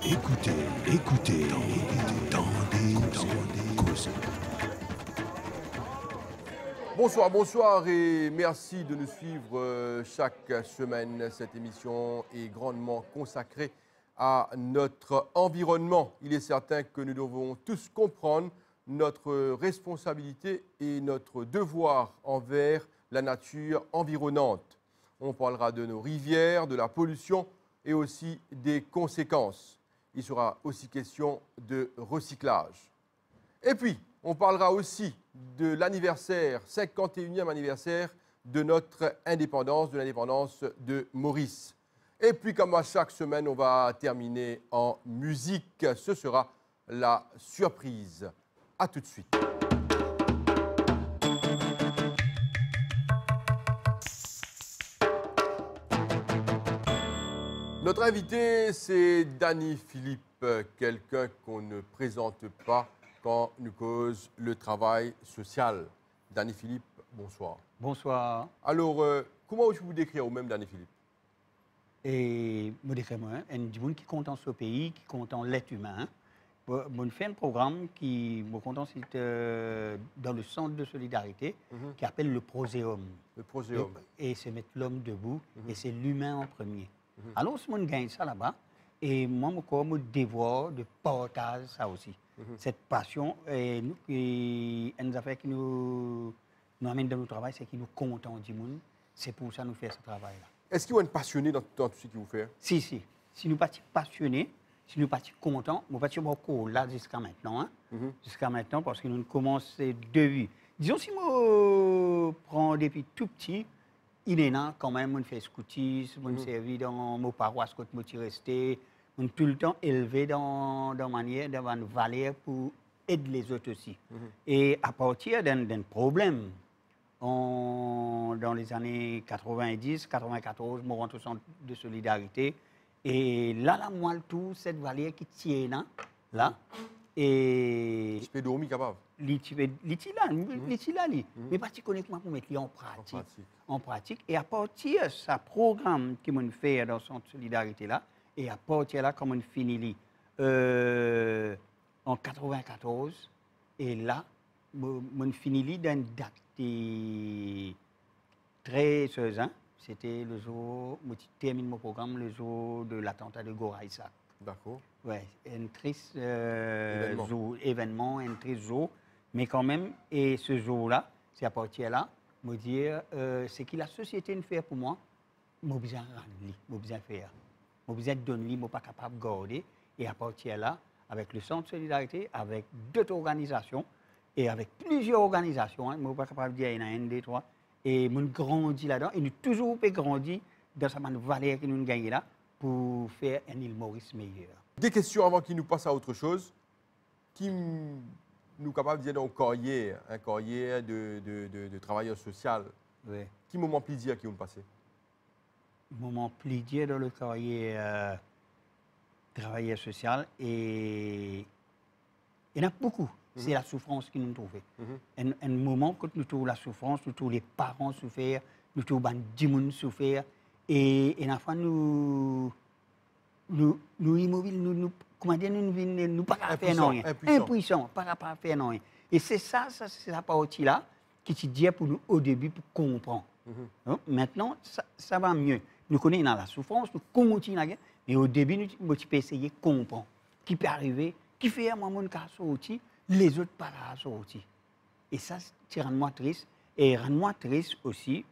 Écoutez, causer. Bonsoir et merci de nous suivre chaque semaine. Cette émission est grandement consacrée à notre environnement. Il est certain que nous devons tous comprendre notre responsabilité et notre devoir envers la nature environnante. On parlera de nos rivières, de la pollution et aussi des conséquences. Il sera aussi question de recyclage. Et puis, on parlera aussi de l'anniversaire, 51e anniversaire de notre indépendance, de l'indépendance de Maurice. Et puis, comme à chaque semaine, on va terminer en musique. Ce sera la surprise. À tout de suite. Notre invité, c'est Danny Philippe, quelqu'un qu'on ne présente pas quand nous cause le travail social. Danny Philippe, bonsoir. Bonsoir. Alors, comment je vous décrire vous-même, Danny Philippe? Et me décrire moi, un monde qui compte en ce pays, qui compte en l'être humain. On fait un programme qui me compte dans le centre de solidarité qui appelle le Proséum. Le Proséum. Et c'est mettre l'homme debout et c'est l'humain en premier. Alors, ce monde gagne ça là-bas et moi, mon devoir de partage ça aussi. Cette passion et une affaire qui nous amène dans notre travail, c'est qui nous comptons du monde. C'est pour ça que nous faisons ce travail-là. Est-ce qu'il y a une passionné dans tout ce que vous faites? Si. Si nous sommes passionnés, si nous sommes contents, nous sommes beaucoup là jusqu'à maintenant. Hein? Jusqu'à maintenant, parce que nous commençons de vie. Disons, si nous prenons depuis tout petit, il est là quand même, on fait scoutisme, on servi dans nos paroisses quand nous sommes restés, on tout le temps élevé dans manière, dans une valeur pour aider les autres aussi. Et à partir d'un problème, dans les années 90, 94, je rentre au centre de solidarité. Et là, moi, tout cette valeur qui tient là. Et. Je peux dormir capable. Mais pas connectement pour mettre en pratique. Et à partir de ce programme qui m'a fait dans le centre de solidarité là, et à partir de là, comme on finit en 94, et là, on finit dans une date très heureuse. C'était le jour, je termine mon programme, le jour de l'attentat de Goraïsa. D'accord. Oui, un triste événement, un triste jour. Mais quand même, et ce jour-là, c'est à partir de là, me dire, c'est que la société ne fait pour moi, je suis besoin de rendre, je suis besoin de faire. Je suis besoin de donner, je ne suis pas capable de garder. Et à partir de là, avec le Centre de Solidarité, avec d'autres organisations, et avec plusieurs organisations, je ne suis pas capable de dire, il y en a une, deux, trois, et je grandis là-dedans, et nous toujours grandir dans cette valeur que nous gagnons là, pour faire un île Maurice meilleur. Des questions avant qu'il nous passe à autre chose. Qui nous capable de dire un courrier de travailleur social? Oui. Qui moment plaisir qui vous passez? Moment plaisir dans le courrier travailleur social et il y en a beaucoup. C'est la souffrance qui nous trouve. Un moment quand nous trouvons la souffrance, nous trouvons les parents souffrir, nous trouvons les gens souffrir. Et à la fois, nous immobiles, comment dire, nous pas faire rien. Impuissants, pas faire rien. Et c'est la partie-là qui te dit pour nous au début pour comprendre. Donc, maintenant, ça va mieux. Nous connaissons la souffrance, nous continuons la guerre, mais au début, nous pouvons essayer de comprendre. Qui peut arriver, qui fait un moment de sortir, les autres pas sortir. Et ça, c'est rend-moi triste. Et rend-moi triste aussi,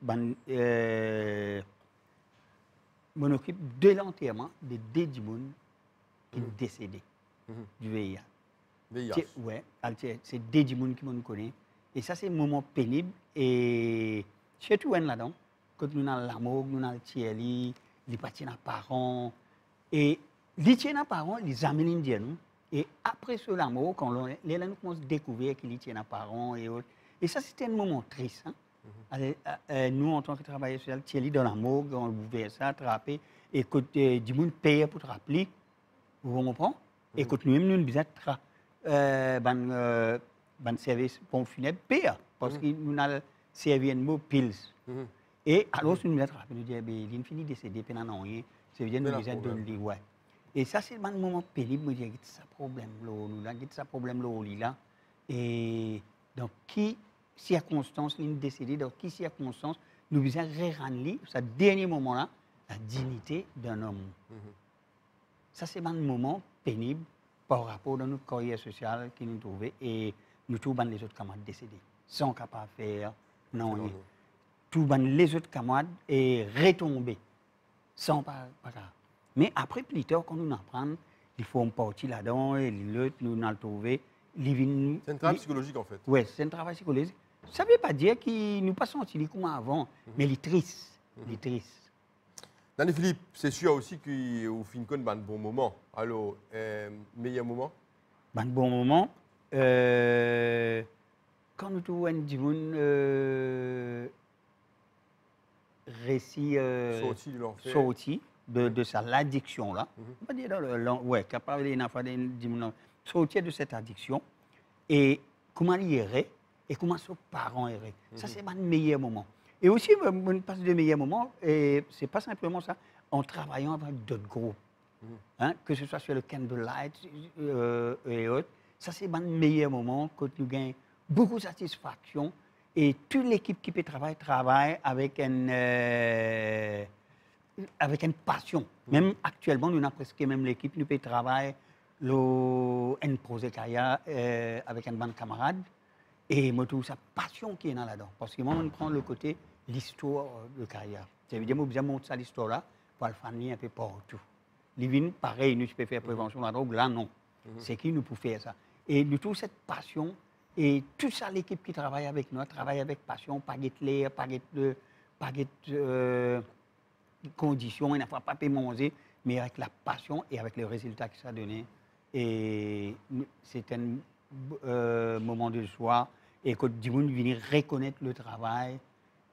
je m'occupe de l'enterrement de deux personnes qui sont décédées du VIH. Oui, c'est deux personnes qui me connaissent. Et ça, c'est un moment pénible. Et surtout là-dedans, quand nous avons l'amour, nous avons le tiers, les partis dans les parents. Et les tiers dans les parents, les amis indiens. Et après ce l'amour, quand les gens commencent à découvrir qu'ils tiennent dans les parents et autres. Et ça, c'était un moment triste. Hein? Nous, en tant que travailleurs sociaux, Thierry dans la morgue, on ouvert ça, attrapé, et quand du monde paye pour te rappeler, vous comprenez? Et quand nous-mêmes, nous avons besoin de service pour funèbre, paye, parce que nous avons servi un mot pills. Et alors, nous avons attrapé, nous disons, il finit de décéder, pendant rien, ça veut dire que nous avons donné ouais. Et ça, c'est un moment pénible. Je dis, ça problème là, et dans qui circonstances nous décider, dans qui circonstances nous devons rendre ce dernier moment-là, la dignité d'un homme. Ça, c'est un moment pénible par rapport à notre carrière sociale qui nous trouvait et nous trouvons les autres camarades décédés, sans capable de faire, non. Tous les autres camarades est retombé, sans pas. Mais après, plus tard, quand nous apprenons, il faut partir là-dedans, et l'autre, nous allons trouver. C'est un travail psychologique, en fait. Oui, c'est un travail psychologique. Ça ne veut pas dire qu'il nous pas senti comme avant, mais il est triste. Il est triste. Daniel Philippe, c'est sûr aussi qu'au fin de compte, un bon moment. Alors, meilleur moment? Un bon moment. Quand nous trouvons un récit sorti de ça, l'addiction là. On va dire ouais, capable de sortir de cette addiction et comment il irait et comment ses parents iraient. Ça, c'est un meilleur moment. Et aussi, on passe de meilleurs moments, et ce n'est pas simplement ça, en travaillant avec d'autres groupes, hein, que ce soit sur le Candlelight et autres. Ça, c'est un meilleur moment quand nous gagnons beaucoup de satisfaction et toute l'équipe qui peut travaille avec une passion. Même actuellement, nous avons presque même l'équipe, nous peut travailler un projet carrière avec un bon camarade. Et moi, tout sa passion qui est là-dedans. Parce que moi, on prend le côté l'histoire de carrière. Ça veut dire que je montre ça l'histoire-là pour le faire un peu partout. Les vignes, pareil, nous pouvons faire prévention de la drogue, là, non. C'est qui nous peut faire ça. Et nous, toute cette passion, et toute ça, l'équipe qui travaille avec nous, travaille avec passion, pas de l'air, pas de conditions, il n'a pas de manger, mais avec la passion et avec le résultat que ça a donné. Et c'est un moment de joie. Et quand du monde vient reconnaître le travail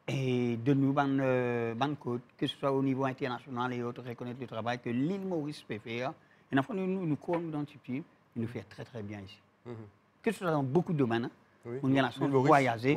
et de nous, que ce soit au niveau international et autres, reconnaître le travail que l'île Maurice peut faire. Et enfin, nous identifions, il nous fait très très bien ici. Que ce soit dans beaucoup de domaines, on a la chance de voyager,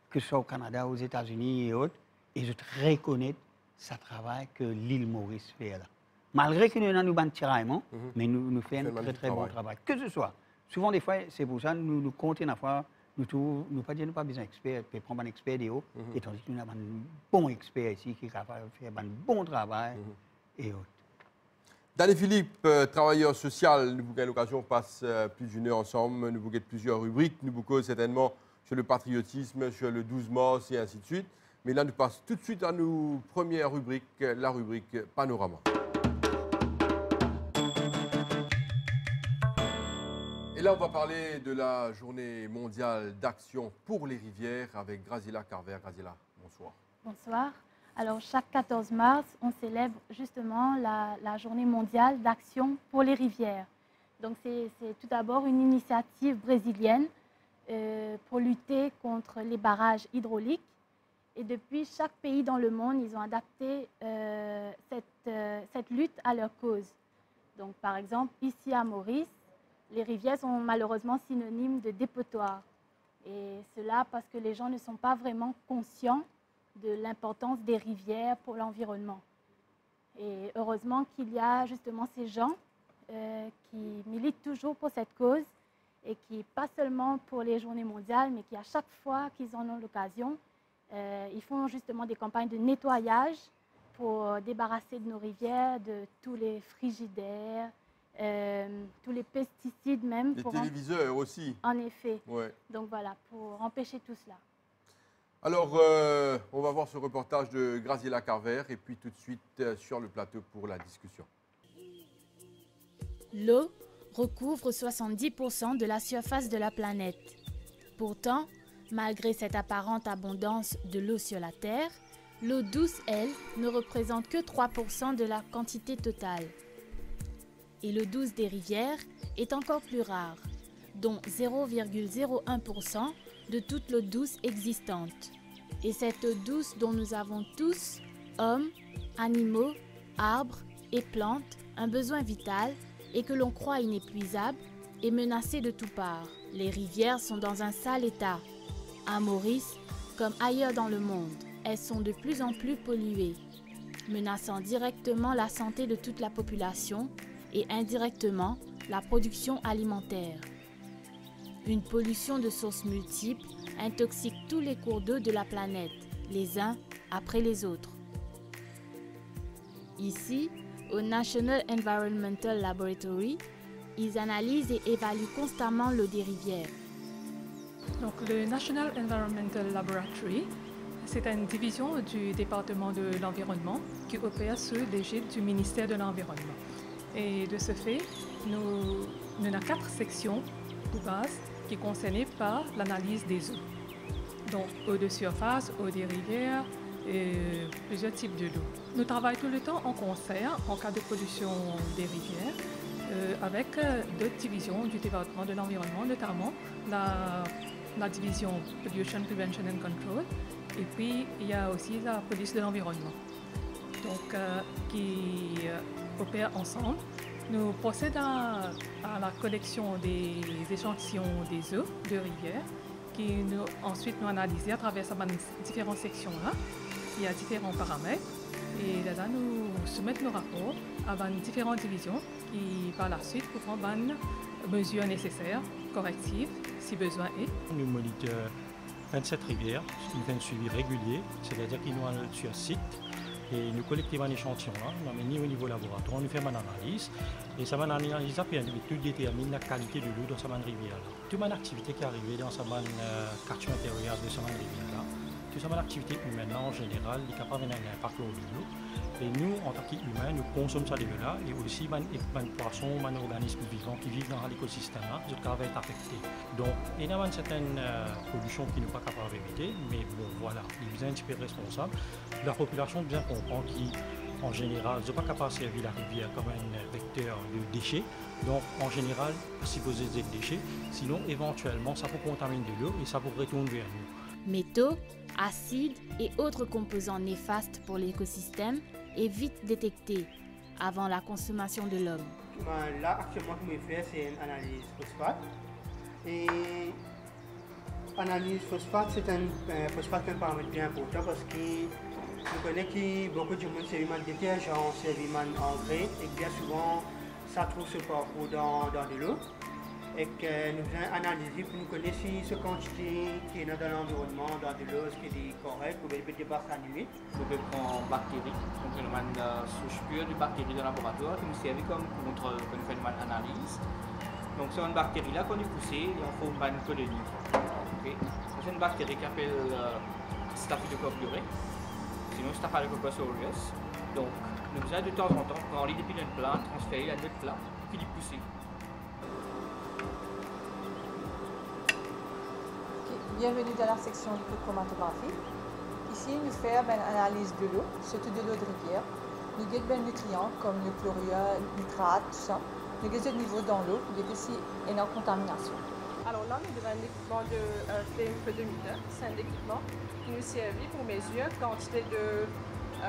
que ce soit au Canada, aux États-Unis et autres, et je reconnais ce travail que l'île Maurice fait là. Malgré que nous avons un tiraillement, mais nous faisons un très très bon travail. Que ce soit. Souvent, des fois, c'est pour ça que nous comptons une fois. Nous pas pas besoin d'experts, on peut prendre un expert de haut, et tandis que nous avons un bon expert ici qui est capable de faire un bon travail et autres. Daniel Philippe, travailleur social, nous avons l'occasion de passer plus d'une heure ensemble, nous avons plusieurs rubriques, nous avons certainement sur le patriotisme, sur le 12 mars et ainsi de suite. Mais là, nous passons tout de suite à nos premières rubriques, la rubrique Panorama. Et là, on va parler de la journée mondiale d'action pour les rivières avec Graziella Carver. Graziella, bonsoir. Bonsoir. Alors, chaque 14 mars, on célèbre justement la journée mondiale d'action pour les rivières. Donc, c'est tout d'abord une initiative brésilienne pour lutter contre les barrages hydrauliques. Et depuis, chaque pays dans le monde, ils ont adapté cette lutte à leur cause. Donc, par exemple, ici à Maurice, les rivières sont malheureusement synonymes de dépotoir. Et cela parce que les gens ne sont pas vraiment conscients de l'importance des rivières pour l'environnement. Et heureusement qu'il y a justement ces gens qui militent toujours pour cette cause et qui, pas seulement pour les journées mondiales, mais qui à chaque fois qu'ils en ont l'occasion, ils font justement des campagnes de nettoyage pour débarrasser de nos rivières de tous les frigidaires, tous les pesticides même. Les téléviseurs aussi. En effet. Ouais. Donc voilà, pour empêcher tout cela. Alors, on va voir ce reportage de Graziella Carver et puis tout de suite sur le plateau pour la discussion. L'eau recouvre 70% de la surface de la planète. Pourtant, malgré cette apparente abondance de l'eau sur la Terre, l'eau douce, elle, ne représente que 3% de la quantité totale. Et l'eau douce des rivières est encore plus rare, dont 0,01% de toute l'eau douce existante. Et cette eau douce dont nous avons tous, hommes, animaux, arbres et plantes, un besoin vital et que l'on croit inépuisable, est menacée de toutes parts. Les rivières sont dans un sale état. À Maurice, comme ailleurs dans le monde, elles sont de plus en plus polluées, menaçant directement la santé de toute la population et indirectement la production alimentaire. Une pollution de sources multiples intoxique tous les cours d'eau de la planète, les uns après les autres. Ici, au National Environmental Laboratory, ils analysent et évaluent constamment l'eau des rivières. Donc, le National Environmental Laboratory, c'est une division du département de l'environnement qui opère sous l'égide du ministère de l'Environnement. Et de ce fait, nous avons 4 sections de base qui sont concernées par l'analyse des eaux. Donc, eau de surface, eau des rivières et plusieurs types de l'eau. Nous travaillons tout le temps en concert en cas de pollution des rivières avec d'autres divisions du département de l'environnement, notamment la division Pollution Prevention and Control, et puis il y a aussi la police de l'environnement, donc qui opèrent ensemble. Nous procédons à la collection des échantillons des eaux de rivières, qui ensuite nous analysons à travers ces différentes sections-là. Il y a différents paramètres, et là nous soumettons nos rapports à différentes divisions qui par la suite prendront les mesures nécessaires, correctives, si besoin est. Nous monitorons 27 rivières, nous faisons un suivi régulier, c'est-à-dire qu'ils nous allons sur site et nous collectons un échantillon, nous menons au niveau laboratoire, nous faisons une analyse et ça analyse a permis de déterminer la qualité de l'eau dans cette rivière. Toute une activité qui est arrivée dans ce quartier intérieur de cette rivière, toute cette activité humaine en général, est capable d'avoir un impact sur l'eau. Et nous, en tant qu'humains, nous consommons ça là et aussi les poissons, les organismes vivants qui vivent dans l'écosystème, ils peuvent être affectés. Donc, il y a certaines pollutions qui ne sont pas capables d'éviter, mais bon, voilà, ils sont un petit peu responsables. La population bien comprend qu'en général, ils ne sont pas capables de servir la rivière comme un vecteur de déchets. Donc, en général, si vous avez des déchets, sinon, éventuellement, ça peut contaminer de l'eau et ça peut retourner vers nous. Métaux, acides et autres composants néfastes pour l'écosystème est vite détecté avant la consommation de l'homme. Là, actuellement, ce que je fais, c'est une analyse phosphate. Et l'analyse phosphate, c'est un paramètre bien important parce que je connais que beaucoup de gens servent de détergent, servent d'engrais et bien souvent, ça trouve ce parcours dans de l'eau. Et que nous faisons analyser pour nous connaître si ce quantité qui est dans l'environnement, dans de l'eau, qui est correct, ou bien peut dépasser la limite. Nous prenons bactéries, donc nous avons une souche pure de bactéries dans le laboratoire qui nous servent comme contrôle, que nous faisons une analyse. Donc c'est une bactérie là qu'on est poussée et on forme une colonie. Okay. C'est une bactérie qui s'appelle Staphylococcus aureus, sinon Staphylococcus aureus. Donc nous faisons de temps en temps prendre les depuis notre plat, transférer à notre plat, puis les pousser. Bienvenue dans la section microchromatographie. Ici, nous faisons une analyse de l'eau, surtout de l'eau de rivière. Nous avons des nutriments comme le chlorure, le nitrate, tout ça. Nous avons des niveaux dans l'eau, il y a aussi une contamination. Alors là, nous avons un équipement de flame photometer. C'est un équipement qui nous sert pour mesurer la quantité de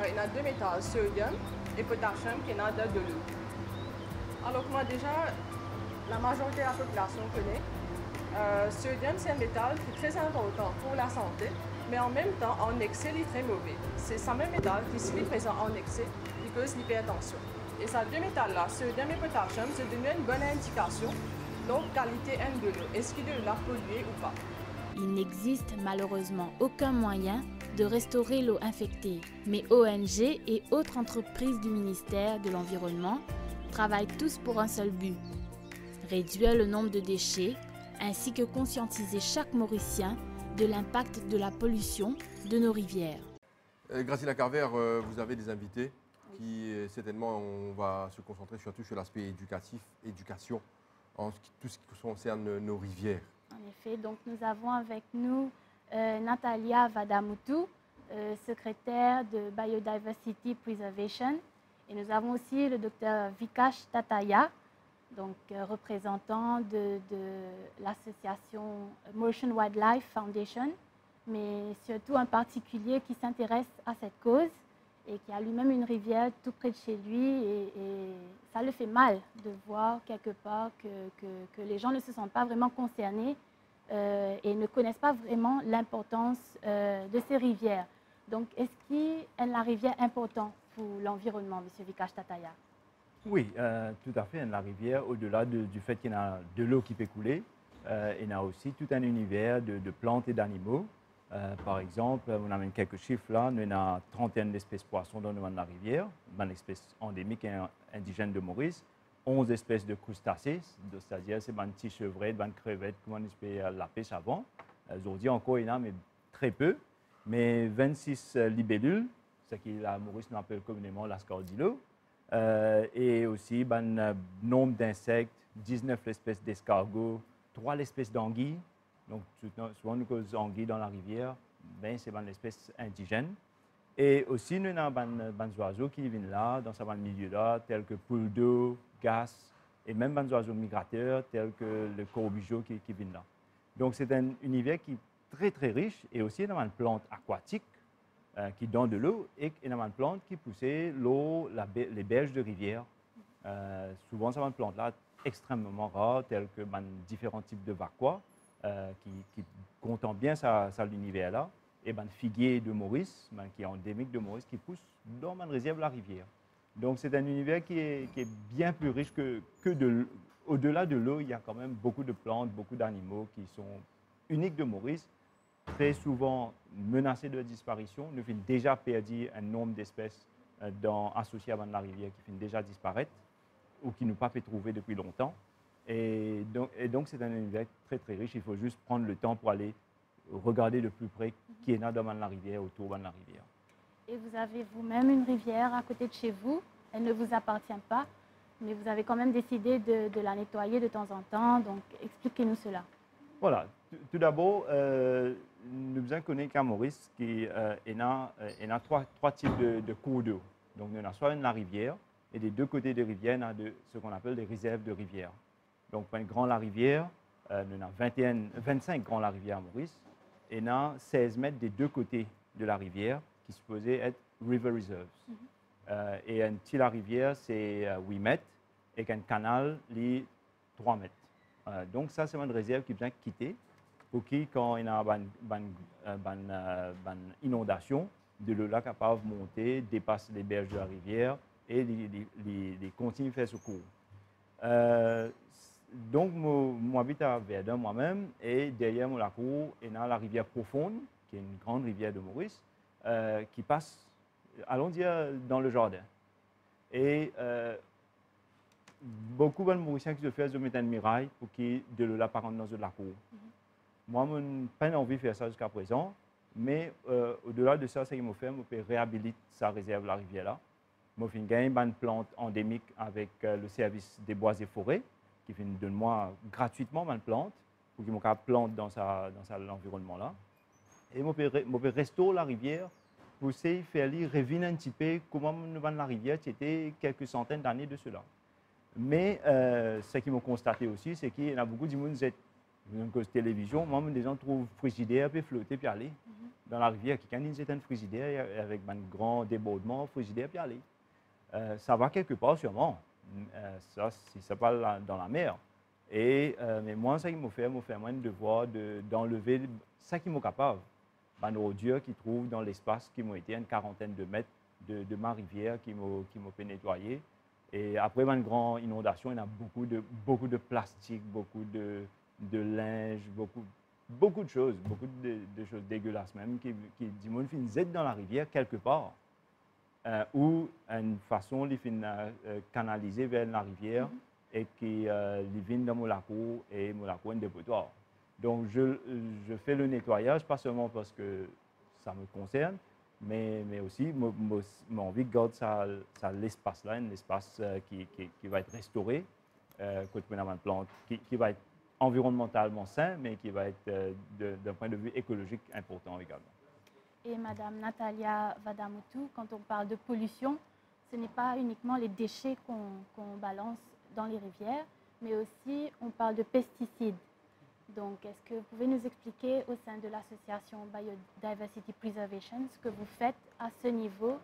il y a 2 métaux, sodium et potassium, qui est dans de l'eau. Alors moi déjà, la majorité de la population connaît. Sodium, c'est un métal qui est très important pour la santé, mais en même temps, en excès, il est très mauvais. C'est ce même métal qui, s'il est présent en excès, il cause l'hypertension. Et ces 2 métals-là, sodium et potassium, se donnent une bonne indication, donc qualité de l'eau. Est-ce qu'il est là pollué ou pas? Il n'existe malheureusement aucun moyen de restaurer l'eau infectée, mais ONG et autres entreprises du ministère de l'Environnement travaillent tous pour un seul but: réduire le nombre de déchets, ainsi que conscientiser chaque Mauricien de l'impact de la pollution de nos rivières. Graciela Carver, vous avez des invités qui, certainement, on va se concentrer surtout sur l'aspect éducation, en tout ce qui concerne nos rivières. En effet, donc nous avons avec nous Natalia Vadamutu, secrétaire de Biodiversity Preservation, et nous avons aussi le docteur Vikash Tataya, donc représentant de l'association Mauritian Wildlife Foundation, mais surtout un particulier qui s'intéresse à cette cause et qui a lui-même une rivière tout près de chez lui, et ça le fait mal de voir quelque part que les gens ne se sentent pas vraiment concernés et ne connaissent pas vraiment l'importance de ces rivières. Donc, est-ce que la rivière est importante pour l'environnement, M. Vikash Tataya? Oui, tout à fait. La rivière, au-delà du fait qu'il y a de l'eau qui peut couler, il y a aussi tout un univers de plantes et d'animaux. Par exemple, on amène quelques chiffres là. Nous avons 31 espèces de poissons dans la rivière, une espèce endémique et indigène de Maurice, 11 espèces de crustacés, c'est-à-dire c'est une petite chevrette, une crevette, comment on peut la pêche avant. Aujourd'hui encore, il y en a, mais très peu. Mais 26 libellules, ce que la Maurice nous appelle communément l'ascardilo, et aussi un nombre d'insectes, 19 espèces d'escargots, 3 espèces d'anguilles. Donc, souvent, nous avons des anguilles dans la rivière, ben, c'est une espèce indigène. Et aussi, nous avons des oiseaux qui viennent là, dans ce milieu-là, tels que poules d'eau, gas, et même des oiseaux migrateurs, tels que le corbigeau qui viennent là. Donc, c'est un univers qui est très, très riche. Et aussi, nous avons une plante aquatique qui donne de l'eau, et nous avons une plante qui pousse l'eau, les berges de rivière. Souvent, c'est une plante-là extrêmement rare, telle que différents types de vaquois. Qui content bien l'univers-là, et figuier de Maurice, qui est endémique de Maurice, qui pousse dans une réserve de la rivière. Donc c'est un univers qui est bien plus riche que au-delà de l'eau, il y a quand même beaucoup de plantes, beaucoup d'animaux qui sont uniques de Maurice, très souvent menacés de disparition. Nous avons déjà perdu un nombre d'espèces associées à la rivière qui finissent déjà disparaître ou qui n'ont pas pu trouver depuis longtemps. Et donc, c'est un univers très, très riche. Il faut juste prendre le temps pour aller regarder de plus près qui est là dans la rivière, autour de la rivière. Et vous avez vous-même une rivière à côté de chez vous. Elle ne vous appartient pas, mais vous avez quand même décidé de la nettoyer de temps en temps. Donc, expliquez-nous cela. Voilà. Tout d'abord, nous avons connu qu'à Maurice, il y a trois types de cours d'eau. Donc, il y en a soit la rivière, et des deux côtés de rivière, il y a ce qu'on appelle des réserves de rivière. Donc, un grand la rivière, nous avons 25 grands la rivière à Maurice, et il y a 16 mètres des deux côtés de la rivière qui supposaient être river reserves. Et un petit la rivière, c'est 8 mètres, et qu'un canal, c'est 3 mètres. Donc, ça, c'est une réserve qui vient quitter pour qui, quand il y a une inondation, de l'eau là capable de monter, dépasser les berges de la rivière et les continuer à faire secours. Donc, j'habite à Verdun moi-même, et derrière mon cour, il y a la rivière Profonde, qui est une grande rivière de Maurice, qui passe, allons dire, dans le jardin. Et beaucoup de Mauriciens qui se font mettre une muraille pour qu'il de l'eau apparente dans la cour. Moi, je n'ai pas envie de faire ça jusqu'à présent, mais au-delà de ça, c'est qu'il m'a fait, je peux réhabiliter sa réserve de la rivière là. Je vais gagner une plante endémique avec le service des bois et forêts, qui donne moi gratuitement une plante, pour qu'il me plante dans l'environnement là. Et je peux restaurer la rivière pour essayer de faire revenir un petit peu comment la rivière était quelques centaines d'années de cela. Mais ce qu'ils m'ont constaté aussi, c'est qu'il y a beaucoup de monde qui ont télévision, moi, des gens trouvent frigidaire, puis flotter, puis aller dans la rivière. Quelqu'un dit c'est un frigidaire avec un grand débordement, frigidaire, puis aller. Ça va quelque part sûrement. Ça, si ça parle dans la mer. Mais moi, ça qui m'a fait un devoir d'enlever ça qui m'est capable. Une ordure qui trouve dans l'espace qui m'a été une quarantaine de mètres de ma rivière qui m'a fait nettoyer. Et après une grande inondation, il y a beaucoup de plastique, beaucoup de linge, beaucoup de choses, beaucoup de choses dégueulasses même qui finissent dans la rivière quelque part. Ou une façon de canaliser vers la rivière et qui viennent dans mon laco et mon laco est un dépotoir. Donc je fais le nettoyage, pas seulement parce que ça me concerne, mais aussi j'ai envie de garder l'espace là, un espace qui va être restauré, une plante qui va être environnementalement sain, mais qui va être d'un point de vue écologique important également. Et Madame Natalia Vadamutu, quand on parle de pollution, ce n'est pas uniquement les déchets qu'on balance dans les rivières, mais aussi on parle de pesticides. Donc, est-ce que vous pouvez nous expliquer au sein de l'association Biodiversity Preservation ce que vous faites à ce niveau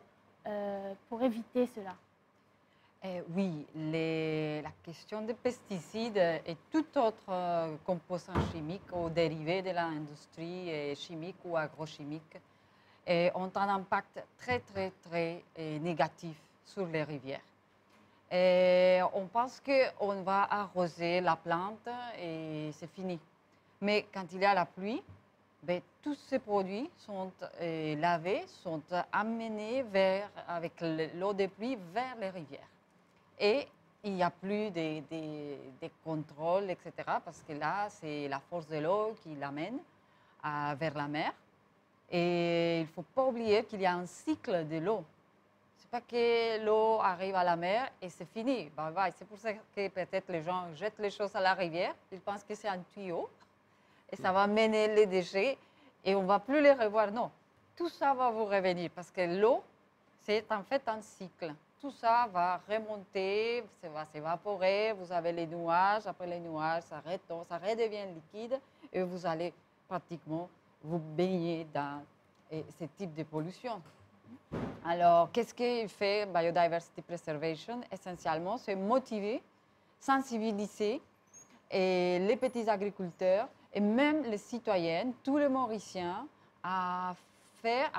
pour éviter cela? Oui, la question des pesticides et tout autre composant chimique ou dérivé de l'industrie chimique ou agrochimique ont un impact très, très, très négatif sur les rivières. Et on pense qu'on va arroser la plante et c'est fini. Mais quand il y a la pluie, ben, tous ces produits sont lavés, sont amenés avec l'eau de pluie vers les rivières. Et il n'y a plus des contrôles, etc. Parce que là, c'est la force de l'eau qui l'amène vers la mer. Et il ne faut pas oublier qu'il y a un cycle de l'eau. Ce n'est pas que l'eau arrive à la mer et c'est fini. Ben, c'est pour ça que peut-être les gens jettent les choses à la rivière. Ils pensent que c'est un tuyau et ça va mener les déchets et on ne va plus les revoir. Non, tout ça va vous revenir parce que l'eau, c'est en fait un cycle. Tout ça va remonter, ça va s'évaporer, vous avez les nuages, après les nuages, ça retombe, ça redevient liquide et vous allez pratiquement vous baigner dans ce type de pollution. Alors, qu'est-ce qu'il fait Biodiversity Preservation? Essentiellement, c'est motiver, sensibiliser les petits agriculteurs et même les citoyens, tous les Mauriciens, à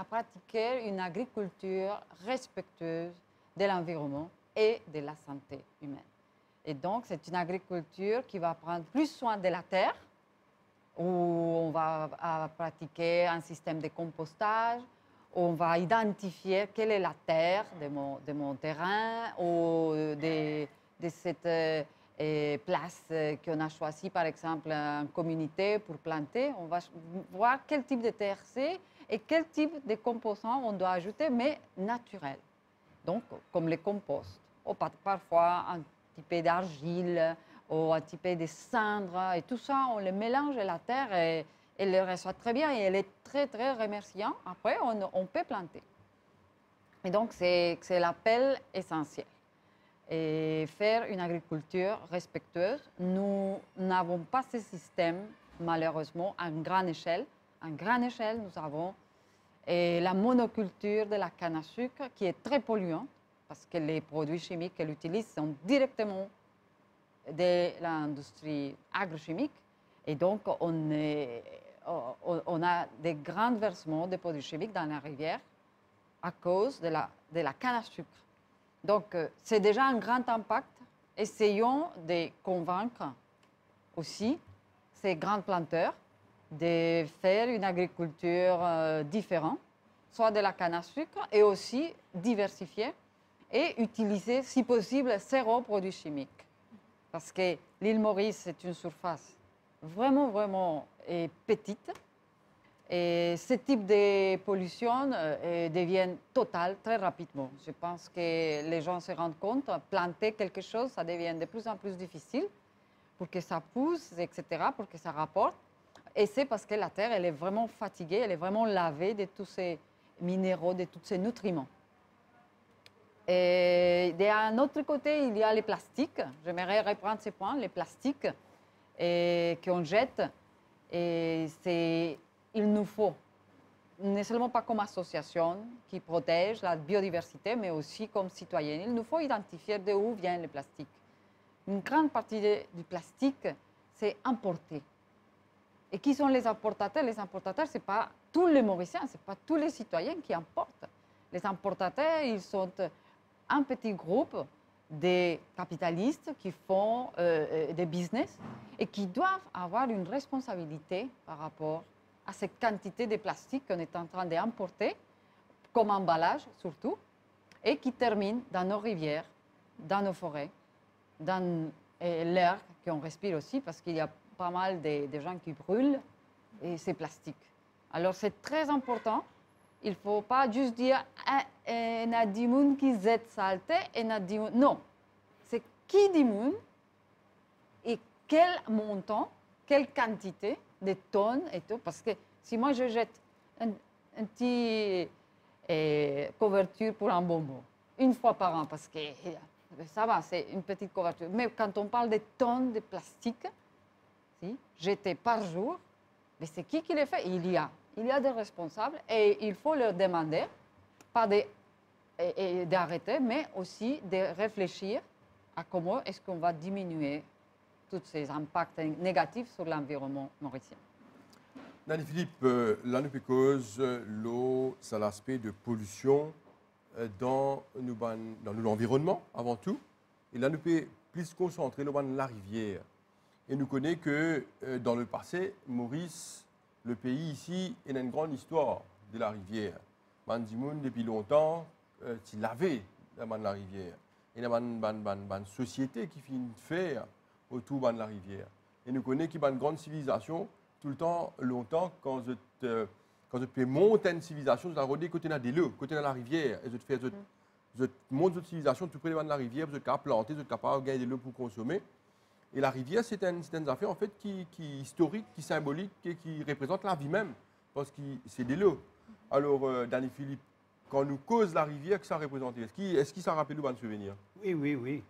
pratiquer une agriculture respectueuse de l'environnement et de la santé humaine. Et donc, c'est une agriculture qui va prendre plus soin de la terre, où on va pratiquer un système de compostage, où on va identifier quelle est la terre de mon terrain ou de cette place qu'on a choisie, par exemple, en communauté pour planter. On va voir quel type de terre c'est et quel type de composants on doit ajouter, mais naturels. Donc, comme les composts, ou parfois un petit peu d'argile, ou un petit peu de cendres, et tout ça, on le mélange à la terre et elle le reçoit très bien et elle est très, très remerciante. Après, on peut planter. Et donc, c'est l'appel essentiel. Et faire une agriculture respectueuse, nous n'avons pas ce système, malheureusement, à grande échelle. À grande échelle, nous avons la monoculture de la canne à sucre qui est très polluante parce que les produits chimiques qu'elle utilise sont directement de l'industrie agrochimique. Et donc, on a des grands versements de produits chimiques dans la rivière à cause de la canne à sucre. Donc, c'est déjà un grand impact. Essayons de convaincre aussi ces grands planteurs de faire une agriculture différente, soit de la canne à sucre et aussi diversifiée et utiliser, si possible, zéro produits chimiques. Parce que l'île Maurice, c'est une surface vraiment, vraiment petite. Et ce type de pollution devient total très rapidement. Je pense que les gens se rendent compte, planter quelque chose, ça devient de plus en plus difficile pour que ça pousse, etc., pour que ça rapporte. Et c'est parce que la terre, elle est vraiment fatiguée, elle est vraiment lavée de tous ces minéraux, de tous ces nutriments. Et d'un autre côté, il y a les plastiques. J'aimerais reprendre ce point, les plastiques qu'on jette. Et il nous faut, non seulement pas comme association qui protège la biodiversité, mais aussi comme citoyens, il nous faut identifier d'où viennent les plastiques. Une grande partie du plastique, c'est importé. Et qui sont les importateurs? Les importateurs, ce n'est pas tous les Mauriciens, ce n'est pas tous les citoyens qui importent. Les importateurs, ils sont un petit groupe de capitalistes qui font des business et qui doivent avoir une responsabilité par rapport à cette quantité de plastique qu'on est en train d'importer, comme emballage surtout, et qui termine dans nos rivières, dans nos forêts, dans l'air qu'on respire aussi, parce qu'il y a pas mal de gens qui brûlent ces plastiques. Alors c'est très important. Il ne faut pas juste dire « il y a des gens qui jettent saleté » et non, c'est qui dit moun et quel montant, quelle quantité de tonnes et tout. Parce que si moi je jette un petit couverture pour un bonbon, une fois par an, parce que ça va, c'est une petite couverture. Mais quand on parle de tonnes de plastique, jetés par jour, mais c'est qui les fait? Il y a des responsables et il faut leur demander, pas d'arrêter, mais aussi de réfléchir à comment est-ce qu'on va diminuer tous ces impacts négatifs sur l'environnement mauricien. Nani Philippe, l'anupécose, l'eau, c'est l'aspect de pollution dans l'environnement avant tout. Et là, nous pouvons plus se concentrer sur la rivière. Et nous connaissons que dans le passé, Maurice, le pays ici, il a une grande histoire de la rivière. Mandimoun, depuis longtemps, il avait la rivière. Il y a une société qui finit de faire autour de la rivière. Et nous connaissons qu'il y a une grande civilisation tout le temps, longtemps, quand je peux monter une civilisation, je la redis côté de l'eau, côté de la rivière. Et je monte une civilisation tout près de la rivière, je suis capable de planter, je suis capable de gagner de l'eau pour consommer. Et la rivière, c'est une affaire en fait, qui est historique, qui est symbolique et qui représente la vie même, parce que c'est de l'eau. Alors, Danny Philippe, quand nous cause la rivière, que ça représente, est-ce qu'il s'en rappelle ou un souvenir? Oui.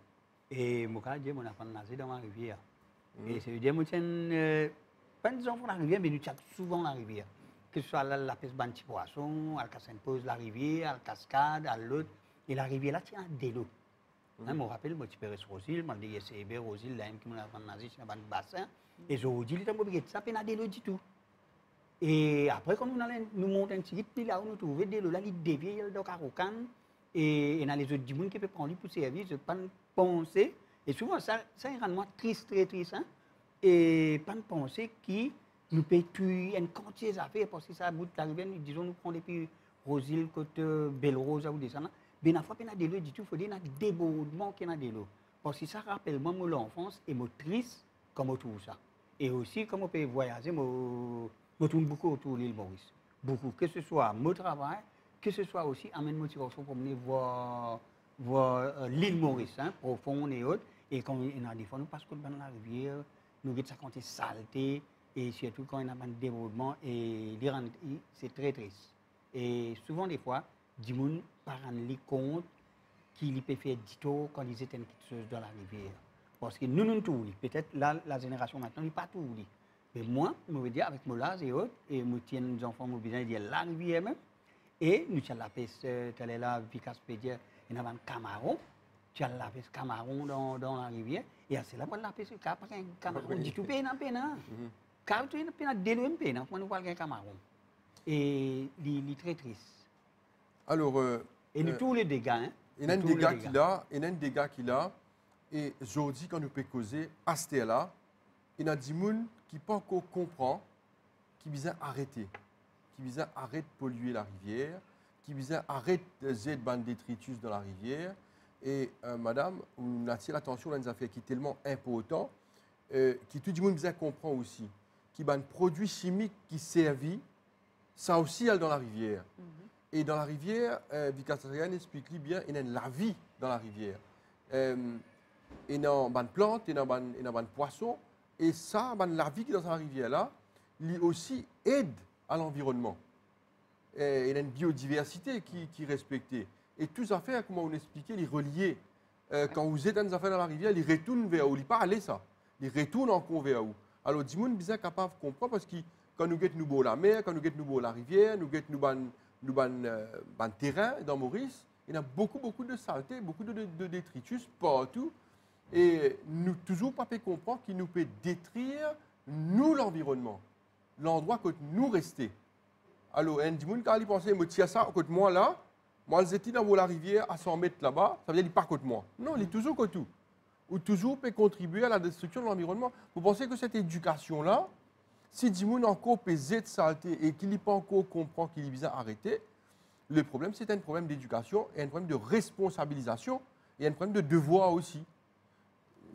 Et moi, quand je suis nager dans la rivière. Et ça veut dire que pas des enfants dans la rivière, mais nous chassons souvent la rivière. Que ce soit la pêche de petits poissons, à la pose la rivière, à la cascade, à l'autre. Et la rivière là, tient de l'eau. Je me rappelle, je suis allé Rosil, je suis allé Rosil, là, qui m'a nager dans le bassin. Et je me dis, ça n'a pas de l'eau du tout. Et après, quand nous montons un petit peu, là où nous trouvons de l'eau, là, il dévie dans le carocan. Et il y a les autres gens qui peuvent prendre pour servir, je ne pas penser. Et souvent, ça rend moi triste, très triste. Hein? Et pas de penser qui nous peut tuer une quantité d'affaires parce que ça a bout de la rivière, disons, nous prenons depuis Rosil, côté Belle Rose, ou des ça. Mais la fois qu'il y a de l'eau, il faut dire qu'il y a des débordements qu'il y a de l'eau. Parce que ça rappelle moi l'enfance et moi triste comme tout ça. Et aussi, comme on peut voyager, je tourne beaucoup autour de l'île Maurice. Beaucoup, que ce soit mon travail, que ce soit aussi amène motivation pour venir voir l'île Maurice, hein, profonde et haute. Et quand il y a des fois, nous passons dans la rivière, nous avons ça quand c'est saleté, et surtout quand il y a un développement, et c'est très triste. Et souvent, des fois, des gens ne rendent pas compte qu'ils peuvent faire du tout quand ils étaient quelque chose dans la rivière. Parce que nous tout. Peut-être la génération maintenant, n'est pas tout. Mais moi, je veux dire, avec mon âge et autres, et nous tiens nos enfants, nous besoin de dire la rivière même. Et nous avons la pêche, telle est là, Vicaspédia, il y a un camaron. Tu as la pêche camaron dans la rivière. Et c'est là qu'on la pêche, après un camaron, dit tout peine. Car tu es peine, déloué peine, quand nous voyons un camaron. Et il est très triste. Alors, et nous tous les dégâts, hein. Il y a un dégât qu'il a, et aujourd'hui, quand nous pouvons causer à ce là, il y a des gens qui ne pas encore comprendre, qui visent à arrêter, qui visent à arrêter de polluer la rivière, qui visent à arrêter de jeter des détritus dans la rivière. Et madame, on attire l'attention à une affaire qui est tellement importante, qui tout le monde vient comprendre aussi, qui est un produit chimique qui servent, ça aussi est dans la rivière. Et dans la rivière, Vicastrian explique bien, il y a la vie dans la rivière. Il y a une plante, il y a un poisson, et ça, la vie qui est dans la rivière-là, lui aussi aide à l'environnement. Il y a une biodiversité qui est respectée. Et tout ça fait, comme on expliquait, il est relié. Quand vous êtes dans des affaires dans la rivière, il retourne vers où? Il n'est pas allé ça. Il retourne encore vers où? Alors, dis-moi, bien capable de comprendre parce que quand nous guettons nous la mer, quand nous guettons nous la rivière, nous guettons nous terrain dans Maurice, il y a beaucoup de saleté, beaucoup de détritus partout. Et nous toujours pas fait comprendre qu'il nous peut détruire nous l'environnement, l'endroit que nous restons. Alors, un monde quand il pensait, moi tiens ça côté moi là, moi j'étais dans la rivière à 100 mètres là-bas, ça veut dire qu'il pas côté moi. Non, il est toujours côté tout. Ou toujours peut contribuer à la destruction de l'environnement. Vous pensez que cette éducation là, si du monde encore pesé de saleté et qu'il n'est pas encore comprend qu'il est besoin d'arrêter, le problème c'est un problème d'éducation et un problème de responsabilisation et un problème de devoir aussi.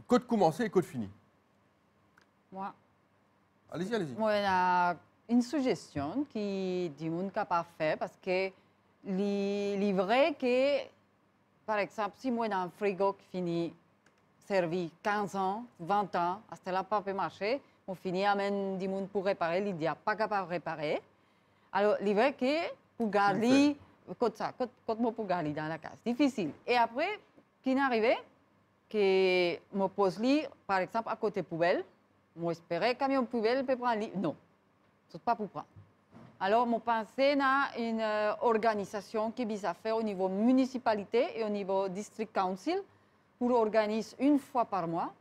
Code commencé et code fini. Moi. Allez-y. Moi, il y a une suggestion qui dit monde capable de faire parce que c'est vrai que, par exemple, si moi dans un frigo qui finit servi 15 ans, 20 ans, à ce là pas peut marcher, on finit amène du monde pour réparer, il dit pas capable de réparer. Alors, il est vrai que pour garder, quand moi pour garder dans la case, difficile. Et après, qui n'est arrivé? Que me pose li, par exemple, à côté poubelle, moi espérais camion poubelle peut prendre li. Non, c'est pas pour prendre. Alors, je pensais à une organisation qui vise à faire au niveau municipalité et au niveau district council pour organiser une fois par mois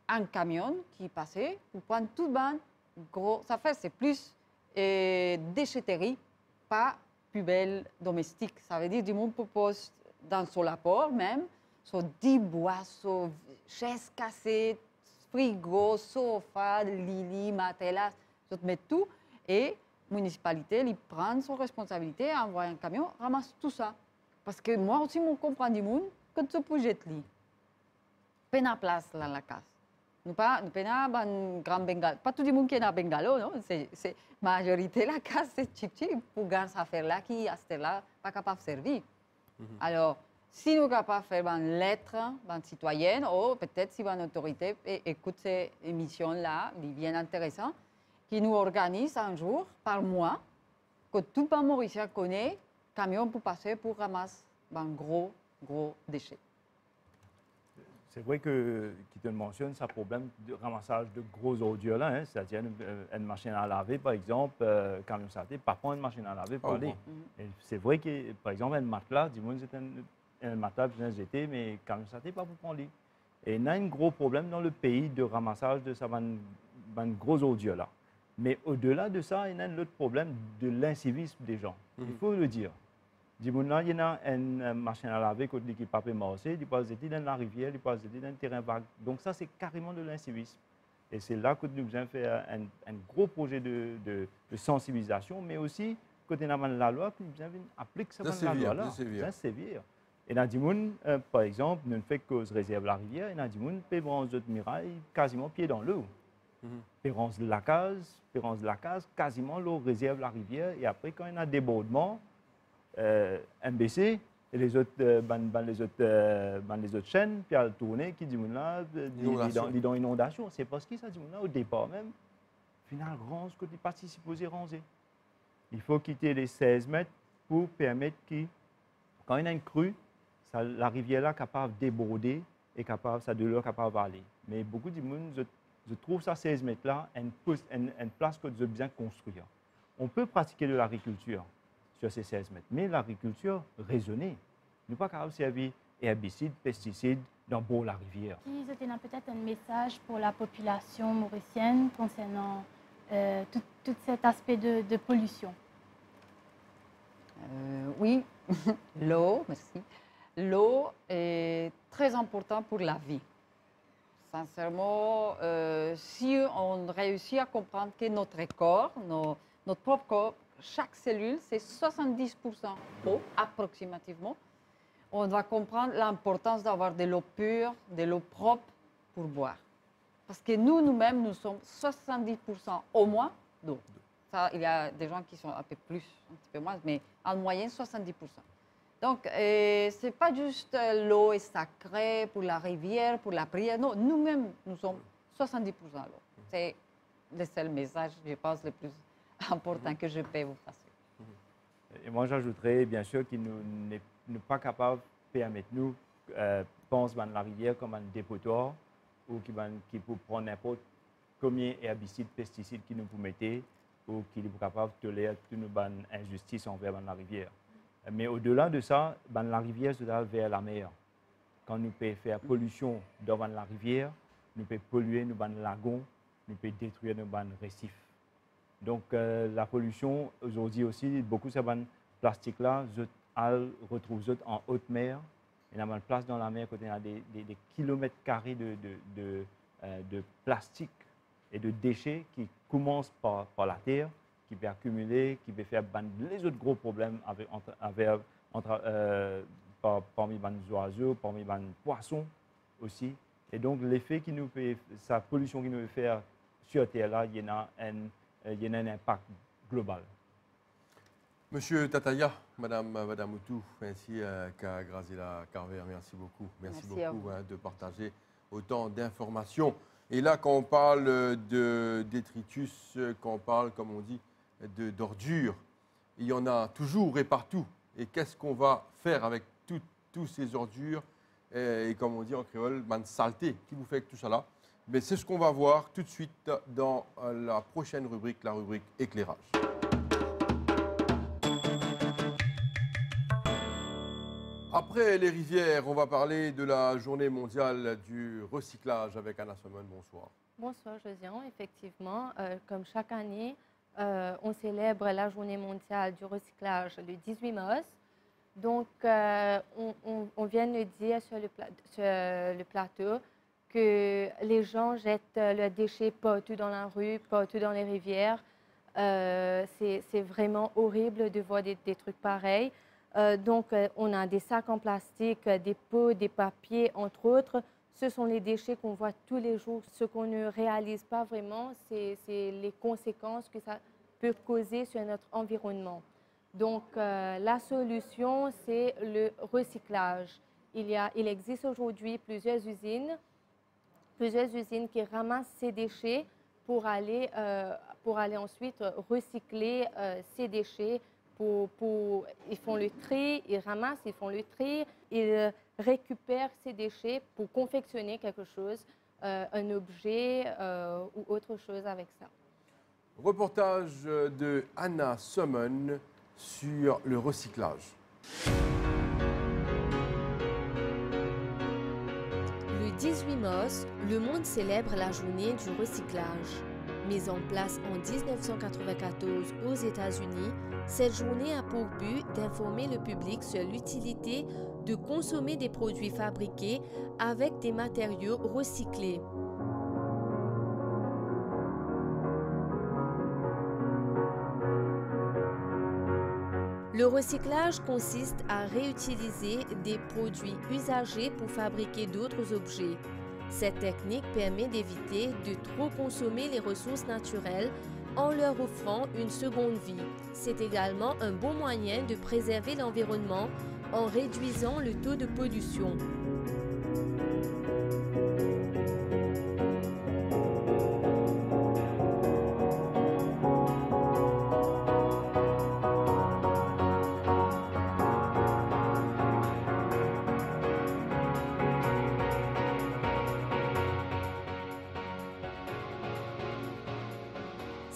un camion qui passait pour prendre tout le gros. Ça fait c'est plus déchetterie, pas poubelle domestique. Ça veut dire du monde propose dans son rapport même sont 10 boîtes, chaises cassées, frigo, sofa, lit, matelas, ils mettent tout. Et la municipalité, ils prennent son responsabilité, envoient un camion, ramasse tout ça. Parce que moi aussi, je comprends du monde que tu peux jeter. Pas de place dans la case. Nous pas un grand bengalo. Pas tout le monde qui est dans bengalo, non? C'est majorité la case, c'est petit pour garder cette affaire-là qui, à ce là pas capable de servir. Alors, si nous sommes capables de faire une lettre, une citoyenne, ou peut-être si une autorité écoute ces émissions-là, c'est bien intéressant, qui nous organise un jour par mois, que tout le Mauricien connaît, camion pour passer pour ramasser un gros déchet. C'est vrai que qui te mentionne ce problème de ramassage de gros ordures là, hein, c'est-à-dire une machine à laver par exemple, camion santé, pas prendre une machine à laver pour aller. C'est vrai que par exemple un matelas, dis-moi c'est un matelas bien jeté, mais camion santé pas pour prendre. Et il y a un gros problème dans le pays de ramassage de ça gros ordures là. Mais au-delà de ça, il y a un autre problème de l'incivisme des gens. Il faut le dire. Il y a une machine à laver qui n'est pas marché, il passe dans la rivière, il passe dans un terrain vague. Donc ça, c'est carrément de l'incivisme. Et c'est là que nous avons fait un gros projet de sensibilisation, mais aussi, côté de la loi, nous avons appliqué cette loi-là. C'est sévère. Et dans le par exemple, nous ne faisons que réserve la rivière, et dans le peut prendre autres murailles quasiment pied dans l'eau. Pérance de la case, quasiment l'eau réserve la rivière, et après, quand il y a un débordement, MBC et les autres chaînes puis à tourner qui dit là dans inondation, c'est parce que ça dit là au départ même final range que tu pas supposé ranger. Il faut quitter les 16 mètres pour permettre que quand il y a une crue, la rivière là capable de déborder et capable ça de l'eau capable d'aller. Mais beaucoup de monde je trouve ça 16 mètres là une place que je bien construire. On peut pratiquer de l'agriculture sur ces 16 mètres. Mais l'agriculture raisonnée, nous pas capable de servir herbicides, pesticides dans la rivière. Vous avez peut-être un message pour la population mauricienne concernant tout cet aspect de pollution? Oui, l'eau, merci. L'eau est très importante pour la vie. Sincèrement, si on réussit à comprendre que notre corps, notre propre corps, chaque cellule, c'est 70% eau, approximativement. On va comprendre l'importance d'avoir de l'eau pure, de l'eau propre pour boire. Parce que nous-mêmes, nous sommes 70% au moins d'eau. Ça, il y a des gens qui sont un peu plus, un petit peu moins, mais en moyenne, 70%. Donc, ce n'est pas juste l'eau est sacrée pour la rivière, pour la prière. Non, nous-mêmes, nous sommes 70% l'eau. C'est le seul message, je pense, le plus important que je peux vous passer. Et moi, j'ajouterais bien sûr qu'il n'est pas capable de permettre nous penser à la rivière comme un dépotoir ou qui peut prendre n'importe combien d'herbicides, pesticides qui nous mettez ou qui est capable de tolérer toute une injustice envers la rivière. Mais au-delà de ça, la rivière se va vers la mer. Quand nous pouvons faire pollution devant la rivière, nous pouvons polluer nos lagons, nous pouvons détruire nos récifs. Donc, la pollution, aujourd'hui aussi, beaucoup de ces plastiques-là, on retrouve en haute mer. Il y a une place dans la mer où il y a des kilomètres carrés de plastique et de déchets qui commencent par la terre, qui peut accumuler, qui peut faire les autres gros problèmes parmi les oiseaux, parmi les poissons aussi. Et donc, l'effet qui nous fait, sa pollution qui nous fait faire sur Terre, là, il y a un impact global. Monsieur Tataya, Madame Moutou, ainsi qu'à Grazila Carver, merci beaucoup. Merci beaucoup de partager autant d'informations. Et là, quand on parle de détritus, quand on parle, comme on dit, d'ordures, il y en a toujours et partout. Et qu'est-ce qu'on va faire avec tous ces ordures et comme on dit en créole, saleté, qui vous fait avec tout ça là? Mais c'est ce qu'on va voir tout de suite dans la prochaine rubrique, la rubrique éclairage. Après les rivières, on va parler de la journée mondiale du recyclage avec Anna Somon. Bonsoir. Bonsoir Josian. Effectivement, comme chaque année, on célèbre la journée mondiale du recyclage le 18 mars. Donc, on vient de dire sur le plateau que les gens jettent leurs déchets partout dans la rue, partout dans les rivières. C'est vraiment horrible de voir des trucs pareils. Donc, on a des sacs en plastique, des pots, des papiers, entre autres. Ce sont les déchets qu'on voit tous les jours. Ce qu'on ne réalise pas vraiment, c'est les conséquences que ça peut causer sur notre environnement. Donc, la solution, c'est le recyclage. Il existe aujourd'hui plusieurs usines qui ramassent ces déchets pour aller ensuite recycler ces déchets. Ils font le tri, ils ramassent, ils font le tri, ils récupèrent ces déchets pour confectionner quelque chose, un objet ou autre chose avec ça. Reportage de Anna Summon sur le recyclage. Le 18 mars, le monde célèbre la journée du recyclage. Mise en place en 1994 aux États-Unis, cette journée a pour but d'informer le public sur l'utilité de consommer des produits fabriqués avec des matériaux recyclés. Le recyclage consiste à réutiliser des produits usagés pour fabriquer d'autres objets. Cette technique permet d'éviter de trop consommer les ressources naturelles en leur offrant une seconde vie. C'est également un bon moyen de préserver l'environnement en réduisant le taux de pollution.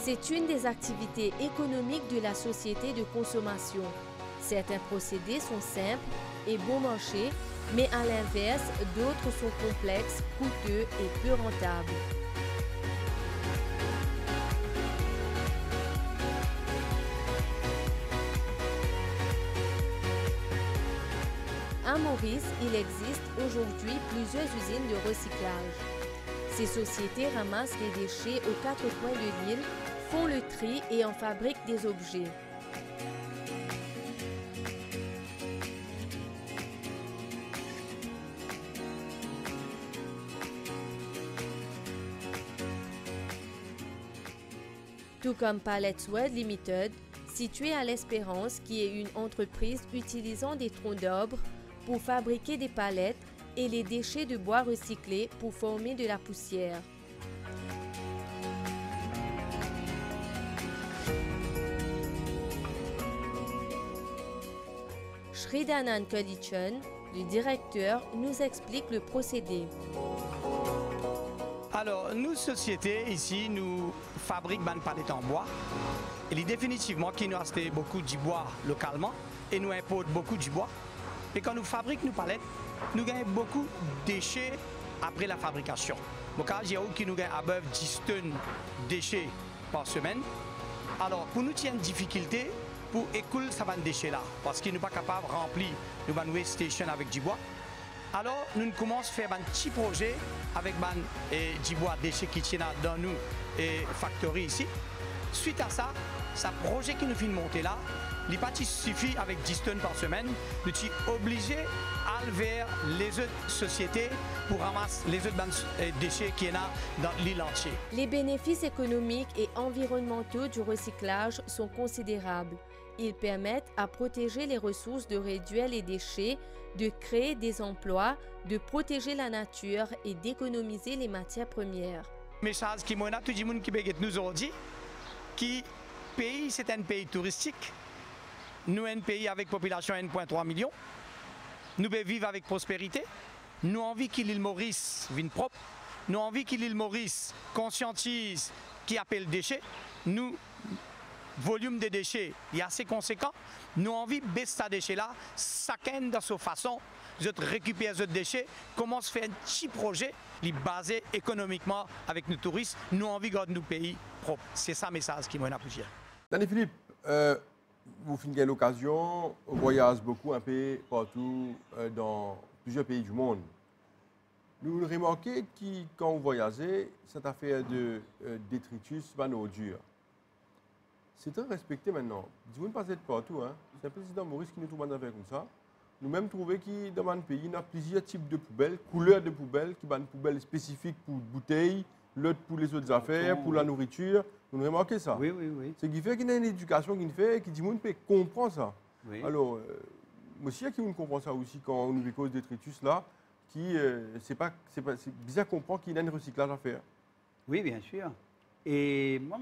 C'est une des activités économiques de la société de consommation. Certains procédés sont simples et bon marché, mais à l'inverse, d'autres sont complexes, coûteux et peu rentables. À Maurice, il existe aujourd'hui plusieurs usines de recyclage. Ces sociétés ramassent les déchets aux 4 coins de l'île, font le tri et en fabriquent des objets. Tout comme Pallets World Limited, située à l'Espérance, qui est une entreprise utilisant des troncs d'arbres pour fabriquer des palettes et les déchets de bois recyclés pour former de la poussière. Shridanan Kolichan, le directeur, nous explique le procédé. Alors, nous, société, ici, nous fabriquons des palettes en bois. Il est définitivement qu'il nous achète beaucoup du bois localement et nous importons beaucoup du bois. Et quand nous fabriquons nos palettes, nous gagnons beaucoup de déchets après la fabrication. Au cas où nous gagnons à peu près 10 tonnes de déchets par semaine. Alors, pour nous, il y a une difficulté pour écouler ces déchets-là, parce qu'ils ne sont pas capables de remplir nos waste stations avec du bois. Alors, nous commençons à faire un petit projet avec du bois déchets qui tiennent dans nos factories ici. Suite à ça, ce projet qui nous fait monter là, il n'est pas suffit avec 10 tonnes par semaine. Nous sommes obligés à aller vers les autres sociétés pour ramasser les autres déchets qu'il y a dans l'île entière. Les bénéfices économiques et environnementaux du recyclage sont considérables. Ils permettent à protéger les ressources, de réduire les déchets, de créer des emplois, de protéger la nature et d'économiser les matières premières. Le message qui m'a tout le monde qui nous aujourd'hui, qui pays c'est un pays touristique. Nous un pays avec population 1,3 million. Nous vivons avec prospérité. Nous avons envie que l'île Maurice vienne propre. Nous avons envie que l'île Maurice conscientise qui appelle déchets. Nous volume de déchets est assez conséquent. Nous avons envie de baisser ces déchets-là, chacun de sa façon, de récupérer ces déchets, commence à faire un petit projet basé économiquement avec nos touristes. Nous avons envie de garder nos pays propres. C'est ça le message qui m'a appuyé. Danny Philippe, vous finissez l'occasion, on voyage beaucoup un peu partout dans plusieurs pays du monde. Nous remarquons que quand vous voyagez, cette affaire de détritus, c'est nos durs. C'est très respecté maintenant. Vous ne passez pas partout. Hein. C'est le président Maurice qui nous trouve des affaires comme ça. Nous-mêmes trouvons que dans notre pays, il y a plusieurs types de poubelles, couleurs de poubelles, qui sont des poubelles spécifiques pour bouteilles, l'autre pour les autres affaires, pour la nourriture. Vous remarquez ça? Oui, oui, oui. Ce qui fait qu'il y a une éducation qui fait, qui dit que peut comprendre ça. Oui. Alors, monsieur, qui comprend ça aussi quand on nous cause des détritus là, c'est bizarre de comprendre qu'il y a un recyclage à faire. Oui, bien sûr. Et moi,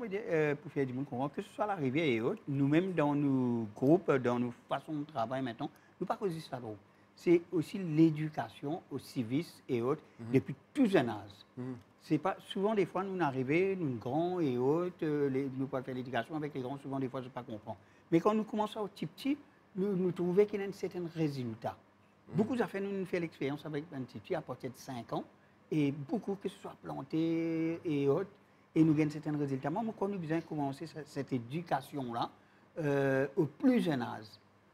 pour faire du monde comprendre, que ce soit la rivière et autres, nous-mêmes dans nos groupes, dans nos façons de travail maintenant, nous pas causer ça trop. C'est aussi l'éducation au civisme et autres depuis tout jeune âge. C'est pas souvent des fois nous arrivons, nous grands et autres, nous pouvons faire l'éducation avec les grands, souvent des fois je ne pas comprendre. Mais quand nous commençons au petit, nous trouvons qu'il y a un certain résultat. Beaucoup d'affaires nous fait l'expérience avec un petit à partir de 5 ans et beaucoup que ce soit planté et autres. Et nous gagnons certains résultats. Moi, quand nous avons commencé cette éducation-là au plus jeune âge,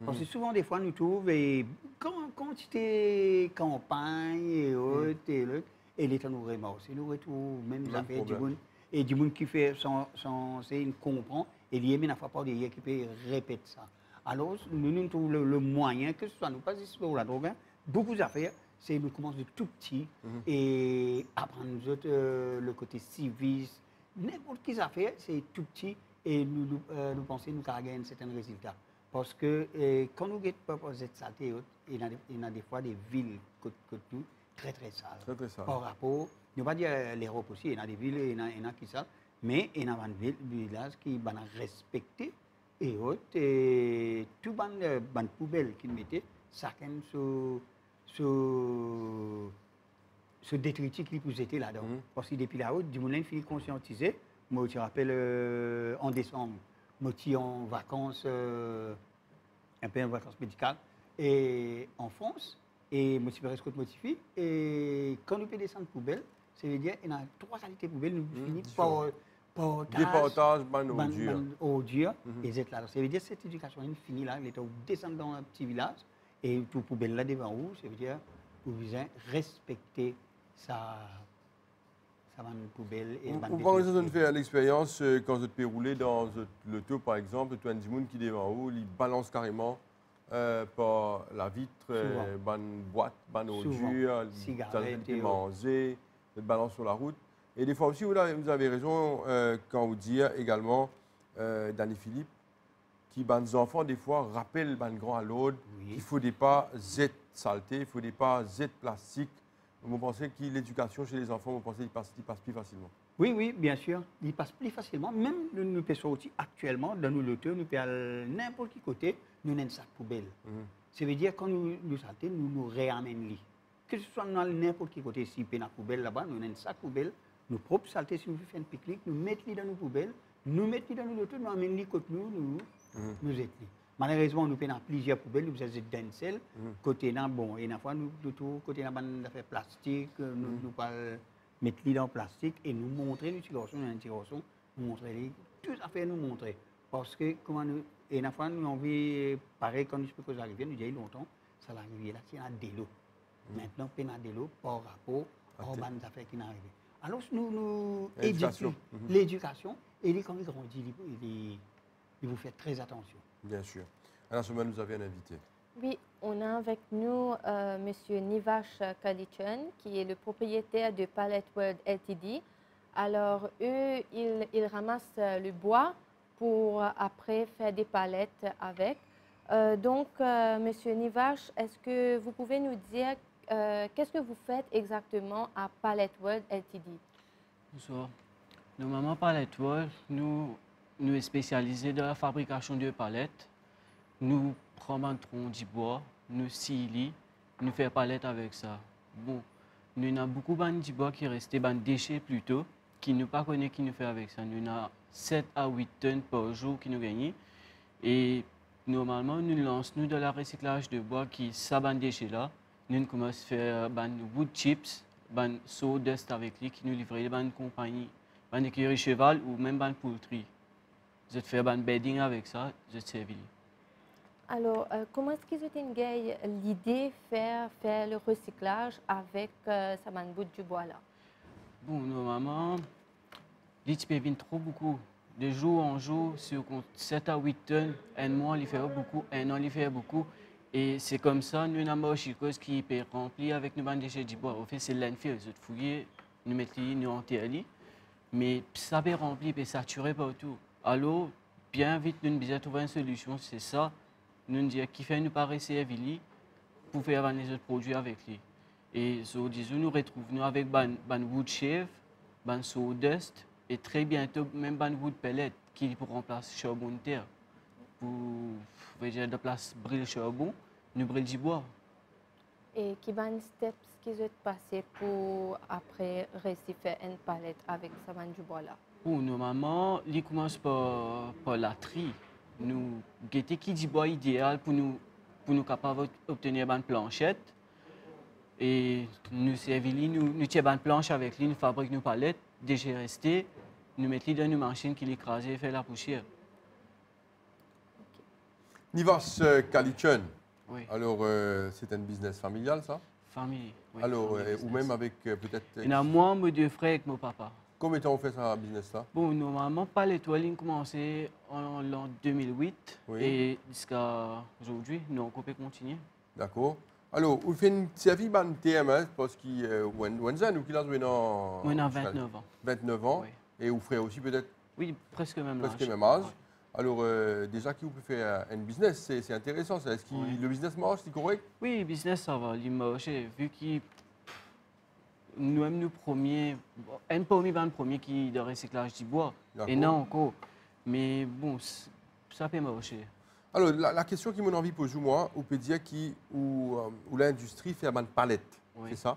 parce que souvent, des fois, nous trouvons quantité campagne et autres, et l'État nous remercie. Nous retrouvons même des affaires du monde, et du monde qui fait il comprend, et il y a une fois par des qui peut répéter ça. Alors, nous trouvons le moyen, que ce soit nous pas ici pour la drogue, beaucoup d'affaires, c'est nous commençons de tout petit et apprendre nous autres le côté civisme. N'importe quelle affaire, c'est tout petit et nous pensons que nous avons gagné un certain résultat. Parce que quand nous ne pas cette saleté, il y a des fois des villes très très sales. Très, très sales. Par rapport, je ne vais pas dire l'Europe aussi, il y a des villes, il y en a qui sont sales, mais il y a des villages qui sont respectés et autres. Et tout les poubelles qu'ils mettaient, chacun ce détritus qui vous était là-dedans. Parce que depuis là-haut, du monde finit conscientisé. Moi, je me rappelle en décembre, moi, je suis en vacances, un peu en vacances médicales, et en France, et moi, je suis presque motivé. Et quand nous faisons descendre poubelle, ça veut dire qu'il y a 3 qualités de poubelles, nous finissons par déportage, ordures, et c'est là. Ça veut dire que cette éducation, elle finit là, elle est descendre dans un petit village, et tout poubelle là devant vous, ça veut dire que vous respecter sa poubelle. Vous parlez de faire l'expérience quand vous êtes rouler dans le taux, par exemple, tu as un monde qui est devant vous, il balance carrément par la vitre, une boîte, une ordure, il manger, il balance sur la route. Et des fois aussi, vous avez raison quand vous dites également, Danny Philippe, qui les enfants, des fois, rappellent les grands à l'autre, qu'il ne faut pas être saleté, il ne faut pas être plastique. Vous pensez que l'éducation chez les enfants, vous pensez qu'il passe plus facilement? Oui, oui, bien sûr. Il passe plus facilement. Même nous pouvons aussi actuellement, dans nos loteurs, nous pouvons aller n'importe quel côté, nous avons un sac poubelle. Ça veut dire que quand nous saltons, nous réamènons. Que ce soit dans n'importe quel côté, si nous avons une poubelle là-bas, nous avons un sac poubelle, nous propres salter, si nous faisons un pique-nique, nous mettons dans nos poubelles, nous mettons dans nos loteurs, nous amènons les côtés, nous étions. Malheureusement, nous avons plusieurs poubelles, nous avons d'un seul. Côté là, bon, et une fois, nous avons côté là, nous avons plastique, nous mettons dans le plastique et nous montrons les petits nous montrons tout à fait nous montrer. Parce que, comment nous, et une fois, nous avons vu, pareil, quand nous sommes arrivés, nous avons longtemps, ça l'arrivée là, c'est un délo. Maintenant, il y a un délo par rapport aux bandes d'affaires qui sont arrivées. Alors, nous éduquons l'éducation et quand ils grandissent, il vous fait très attention. Bien sûr. Alain Semaine, nous avions un invité. Oui, on a avec nous M. Nivash Kalichun, qui est le propriétaire de Palette World Ltd. Alors, eux, ils ramassent le bois pour après faire des palettes avec. Donc, M. Nivash, est-ce que vous pouvez nous dire qu'est-ce que vous faites exactement à Palette World Ltd? Bonsoir. Normalement, Palette World, nous sommes spécialisés dans la fabrication de palettes. Nous prenons un tronc du bois, nous scellons, nous faisons palettes avec ça. Bon, nous avons beaucoup de bois qui restent, des déchets plutôt, qui ne pas connaît qui nous fait avec ça. Nous avons 7 à 8 tonnes par jour qui nous gagnent. Et normalement, nous lançons dans le recyclage de bois qui ça ban déchets là. Nous commençons à faire des wood chips, des sawdust avec lui qui nous livrent des compagnies, des écuries cheval ou même des poultry. Je fais un bedding avec ça, je servis. Alors, comment est-ce qu'ils ont gagné l'idée de faire le recyclage avec ce bout du bois là? Bon, normalement, l'ITP vient trop beaucoup. De jour en jour, sur 7 à 8 tonnes, un mois, il fait beaucoup, un an, il fait beaucoup. Et c'est comme ça, nous avons une chose qui est remplie avec nos déchets du bois. En fait, c'est l'enfer, nous fouillons, nous mettons, nous enterrons. Mais ça peut remplir, peut saturer partout. Alors, bien vite, nous devons trouver une solution, c'est ça. Nous disons qu'il fait nous paraître Vili pour faire les autres produits avec lui. Et so, disons, nous retrouvons avec ban wood shave, ban sawdust et très bientôt même ban wood pellet qui pour remplacer charbon de terre. Pour dire de place brûler charbon, nous brûlons du bois. Et qui ban steps qu'ils ont passé pour après réussir faire une palette avec ce du bois là? Bon, normalement, il commence par la tri. Nous guetter qui dit bois idéal pour nous capables d'obtenir une planchette. Et nous servons, nous tirons une planche avec lui, nous fabriquons nos palettes, déjà restées, nous mettons dans une machine qui l'écrase et fait la poussière. Nivas Kalichun, oui. Alors c'est un business familial ça? Famille, oui. Alors, ou même avec peut-être... Il y a moi, mes deux frères avec mon papa. Combien de temps on fait ça, business là? Bon, normalement, pas l'étoile, il a commencé en l'an 2008 oui. Et jusqu'à aujourd'hui, nous avons continué. D'accord. Alors, vous faites une série de TMS parce qu'il ou qu'il a joué dans... Oui, 29 ans. 29 ans. Oui. Et vous ferez aussi peut-être... Oui, presque même âge. Presque même Oui. âge. Alors, déjà, qui vous peut faire un business, c'est intéressant. Est-ce que le business marche, c'est correct? Oui, le business, ça va. Il marche. Vu qu'il... Nous-mêmes, nous premiers... Un premier qui est de recyclage du bois. Et non encore. Mais bon, ça peut marcher. Alors, la question qui m'a envie de poser, moi, on peut dire où l'industrie fait une palette. Oui. C'est ça?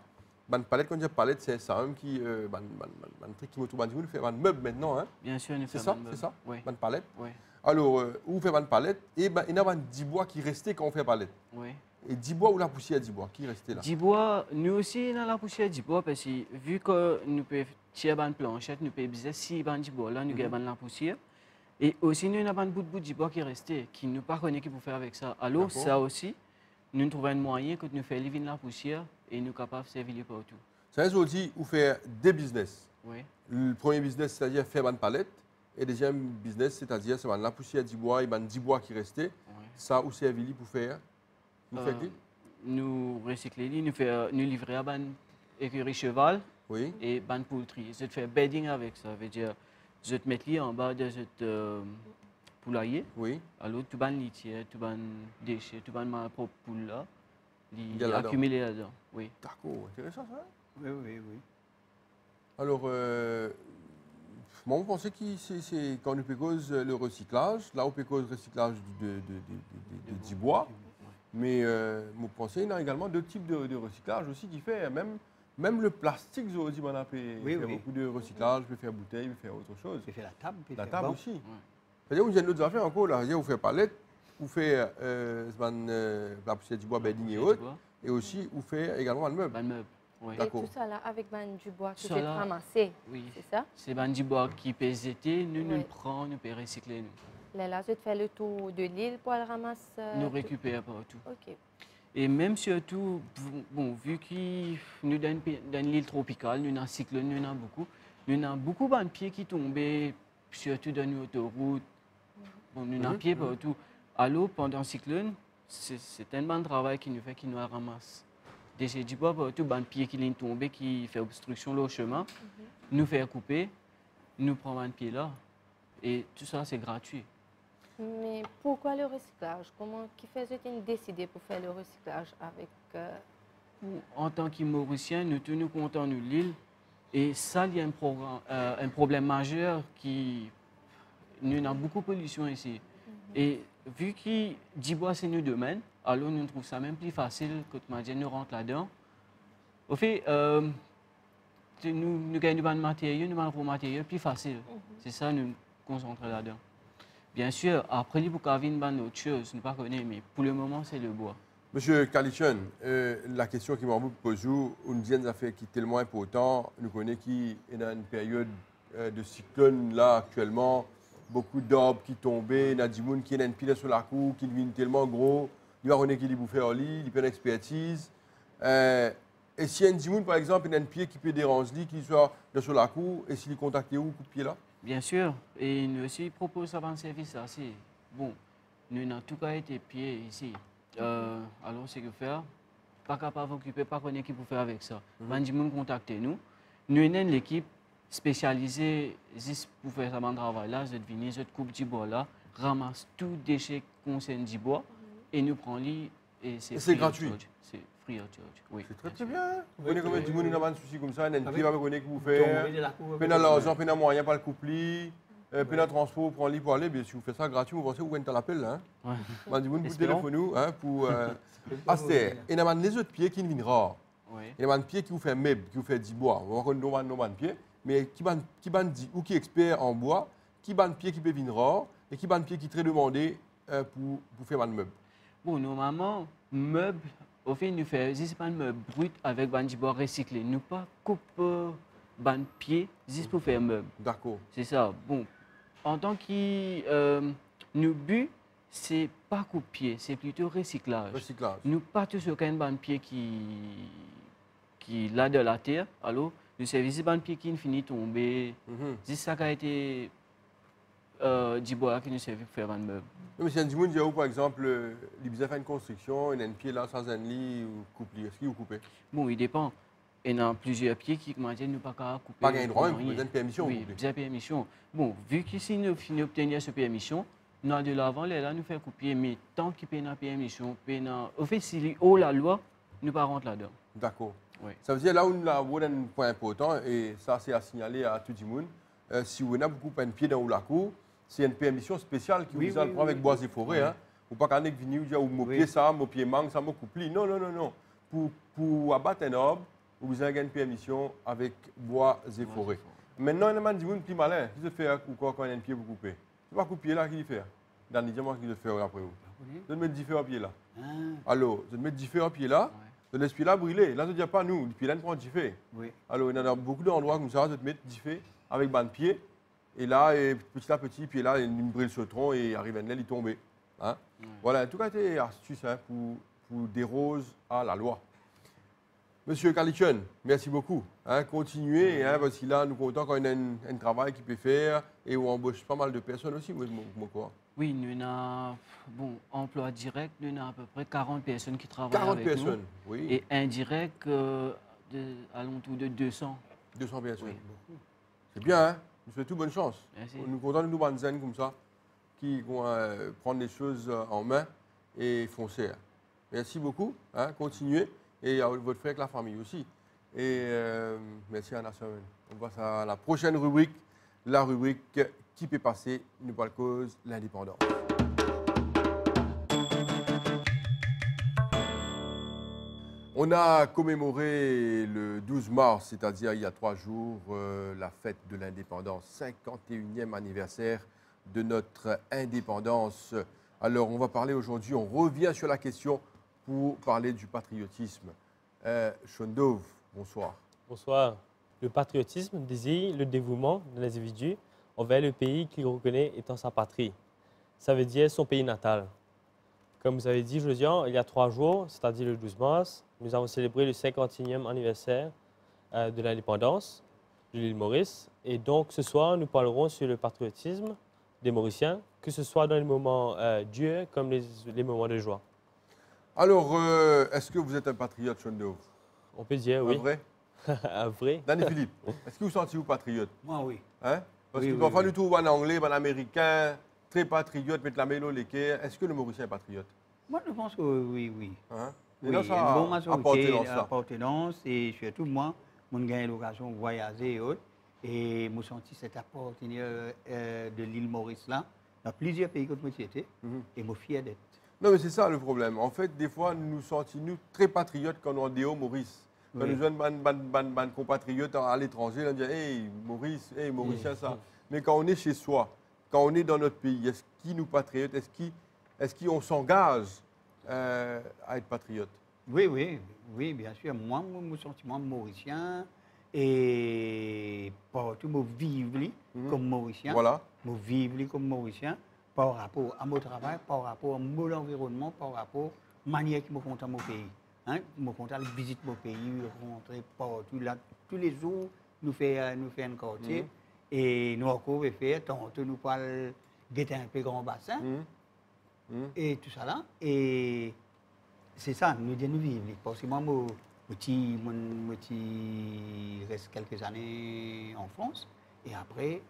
Une palette, quand on dit palette, c'est ça, même qui... un truc qui me fait un meuble maintenant. Hein? Bien sûr, nous faisons un meuble. C'est ça? Oui. Une palette? Oui. Alors, où on fait une palette, et il y a 10 bois qui restaient quand on fait palette. Oui. Et 10 bois ou la poussière 10 bois qui restait là? 10 bois, nous aussi, on a la poussière 10 bois, parce que vu que nous pouvons tirer une planchette, nous pouvons biser 6 bois là, nous gagnons la poussière. Et aussi, nous avons un bout de bois qui est resté, qui ne pas connaît qui peut faire avec ça. Alors, ça aussi, nous trouvons un moyen que nous faisons lever la poussière et nous sommes capables de servir partout. Ça veut dire vous faites des business. Oui. Le premier business, c'est-à-dire faire une palette. Et le deuxième business, c'est-à-dire c'est la poussière 10 bois et 10 bois qui restent. Oui. Ça, vous servez pour faire? Vous faites qui? Nous recyclons, nous livrons à une écurie cheval et une poultrie. Je fais bedding avec ça. Veut dire, je te mets en bas de ce poulailler. Oui. Alors, tout le litière, tout le déchet, tout ma propre poule là, il est accumulé là-dedans. Oui. D'accord, intéressant ça. Oui, oui, oui. Alors, moi, je pensais que c'est quand on peut cause le recyclage, là, on peut cause le recyclage du bois. Mais je pensais qu'il y a également deux types de recyclage aussi qui fait, même le plastique, je dis, on a fait beaucoup de recyclage, on peut faire bouteille, on peut faire autre chose. On peut faire la table. La table aussi. Ouais. C'est-à-dire, vous avez d'autres affaires encore, là. Vous faites palette, vous faites la poussière du bois, bedding et autres. Et aussi, vous faites également le meuble. Oui. Et tout ça là, avec du bois que vous ramasser, c'est ça? C'est du bois qui peut zéter, nous le prenons, nous pouvons recycler. Là, je fais le tour de l'île pour le ramasser. Nous récupérons partout. OK. Et même surtout, bon, vu que nous dans une île tropicale, nous avons un cyclone, nous avons beaucoup de pieds qui tombent, surtout dans nos autoroutes. Bon, nous avons pieds partout. Alors, pendant le cyclone, c'est un bon travail qui nous fait qu'il nous ramasse. Déjà, du bois partout, des pieds qui tombent, qui fait obstruction au chemin, nous fait couper, nous prenons un pied là. Et tout ça, c'est gratuit. Mais pourquoi le recyclage? Comment qui faisait-il décider pour faire le recyclage avec... En tant qu'Mauricien, nous tenons compte de l'île. Et ça, il y a un problème majeur qui... Nous avons beaucoup de pollution ici. Et vu que du bois, c'est notre domaine, alors nous trouvons ça même plus facile que nous rentrons là-dedans. Au fait, nous gagnons des matériaux, nous avons des matériaux plus facile. C'est ça, nous concentrer là-dedans. Bien sûr, après, il faut qu'il y ait une autre chose, je ne sais pas, mais pour le moment, c'est le bois. Monsieur Kalichun, la question qui m'a posée, une dizaine d'affaires qui est tellement importante, nous connaissons qu'il y a une période de cyclone là actuellement, beaucoup d'arbres qui tombaient, il y a des gens qui ont un pied sur la cour, qui deviennent tellement gros, il y a un qui les bouffer en lit, il y a une expertise. Et si il y a des gens, par exemple, il y a un pied qui peut déranger, qui soit sur la cour, et s'il est contacté où, coup de pied là? Bien sûr, et nous aussi proposons un service assez. Bon, nous n'avons tout cas été pieds ici. Alors, c'est que faire, pas capable d'occuper, pas qu'on équipe pour faire avec ça. Quand des gens contactent nous, nous avons l'équipe spécialisée juste pour faire ce travail-là, je viens, je coupe du bois là, ramasse tout déchet concerne du bois et nous prenons lit et c'est gratuit. C'est free of charge. Oui. C'est très bien. Vous connaissez combien de gens qui ont un souci comme ça, il y a un pied qui vous faire, puis dans l'argent, puis dans moyen pas le couple, puis dans le transport, prendre lit pour aller, bien si vous faites ça gratuit, vous pensez que vous gagnez l'appel là. Vous téléphonez pour Aster. Et il y a les autres pieds qui viennent rares. Il y a des pieds qui vous font meuble, qui vous font du bois. On va nos pieds, mais qui dit ou qui est expert en bois, qui ban pied qui peut venir rare et qui ban pied qui est très demandé pour faire un meuble. Bon, normalement, meuble, au fait, nous faisons juste pas un meuble brut avec du bois recyclé. Nous pas couper ban pied juste pour faire un meuble. D'accord. C'est ça. Bon, en tant que nous but, c'est pas coupe-pied, c'est plutôt recyclage. Nous pas tous aucun ban pied qui là de la terre. Alors, le service ban pied qui finit tomber, c'est ça qui a été du bois qui nous servait pour faire un meuble. Mais si un monde dit par exemple, il besoin faire une construction, il y a un pied là sans un lit ou coupe, est-ce qu'il vous coupe? Bon, il dépend. Il y a plusieurs pieds qui nous pas qu'à couper. Pas gagner droit, vous avez une permission. Oui, une permission. Bon, vu qu'ici nous finissons d'obtenir cette permission, nous de l'avant, là, nous faisons couper, mais tant qu'il y a une permission, au fait, s'il y a la loi, nous ne pas rentrer là-dedans. D'accord. Oui. Ça veut dire là où nous avons un point important, et ça c'est à signaler à tout le monde, si vous avez beaucoup de pieds dans la cour, c'est une permission spéciale qui vous a prendre avec bois et forêt. Hein. Ou pas qu'on ait venu dire mon pied ça, mon pied manque, ça me coupe. Non, non, non, non. Pour abattre un arbre, vous avez une permission avec bois et forêt. Maintenant, il y a des gens plus malins qui se font quoi quand il y a un pied pour couper. C'est pas couper là qui le fait. Dans les diamants qui le fait après vous. Vous mettez différents pieds là. Alors, vous mettez différents pieds là. Vous laissez pieds là brûler. Là, je ne dis pas nous. Les pieds là, ne prend différents. Alors, il y en a beaucoup d'endroits comme ça, vous mettez différents avec ban de pied. Et là, petit à petit, puis là, il brûle sur le tronc et il arrive à il tombe. Hein? Voilà, en tout cas, c'est une astuce hein, pour des roses à la loi. Monsieur Carlichon, merci beaucoup. Hein, continuez, hein, parce que là, nous comptons qu'on a un travail qui peut faire et on embauche pas mal de personnes aussi. Quoi. Oui, nous avons, bon, emploi direct, nous avons à peu près 40 personnes qui travaillent 40 avec personnes, nous. Oui. Et indirect, à l'entour de 200. 200 personnes. Oui. C'est bien, hein? Nous souhaitons bonne chance. Merci. Nous comptons de nous bandes comme ça, qui vont prendre les choses en main et foncer. Merci beaucoup, hein? Continuez. Et à votre frère avec la famille aussi. Et merci Anna Semaine. On passe à la prochaine rubrique, la rubrique qui peut passer, nous pas cause l'indépendance. On a commémoré le 12 mars, c'est-à-dire il y a 3 jours, la fête de l'indépendance, 51e anniversaire de notre indépendance. Alors on va parler aujourd'hui, on revient sur la question pour parler du patriotisme. Chondov, bonsoir. Bonsoir. Le patriotisme désigne le dévouement de l'individu envers le pays qu'il reconnaît étant sa patrie. Ça veut dire son pays natal. Comme vous avez dit, Josian, il y a 3 jours, c'est-à-dire le 12 mars, nous avons célébré le 51e anniversaire de l'indépendance de l'île Maurice. Et donc, ce soir, nous parlerons sur le patriotisme des Mauriciens, que ce soit dans les moments durs comme les moments de joie. Alors, est-ce que vous êtes un patriote, Chondov? On peut dire oui. Un vrai? Un vrai. Danny Philippe, est-ce que vous sentez-vous patriote? Moi, oui. Hein? Parce oui, que parfois, nous trouvons en anglais, en américain, très patriote, mettre la mélo, l'équerre. Est-ce que le Mauricien est patriote? Moi, je pense que oui, oui. Hein? Oui, là, ça une bonne majorité appartenance et surtout moi, je gagne l'occasion de voyager et autres. Et je senti cette appartenance de l'île Maurice là, dans plusieurs pays que je été, et je suis fier d'être. Non, mais c'est ça le problème. En fait, des fois, nous nous sentons très patriotes quand on est au Maurice. Quand nous avons des compatriotes à l'étranger, on dit « Hey, Maurice, hey, Mauricien, ça ». Mais quand on est chez soi, quand on est dans notre pays, est-ce qu'il nous patriote? Est-ce qu'on s'engage à être patriote? Oui, oui, oui, bien sûr. Moi, mon sentiment mauricien, Et partout, je vivre comme Mauricien. Voilà. Je vivre comme Mauricien par rapport à mon travail, par rapport à mon environnement, par rapport à la manière que je compte à mon pays. Hein? Je compte à visiter mon pays, rentrer partout. Là, tous les jours, nous faisons un quartier. Et nous encore faire, tantôt nous parlons d'un peu grand bassin. Et tout ça là. Et c'est ça, nous devons vivre. Parce que moi, je reste quelques années en France. Et après,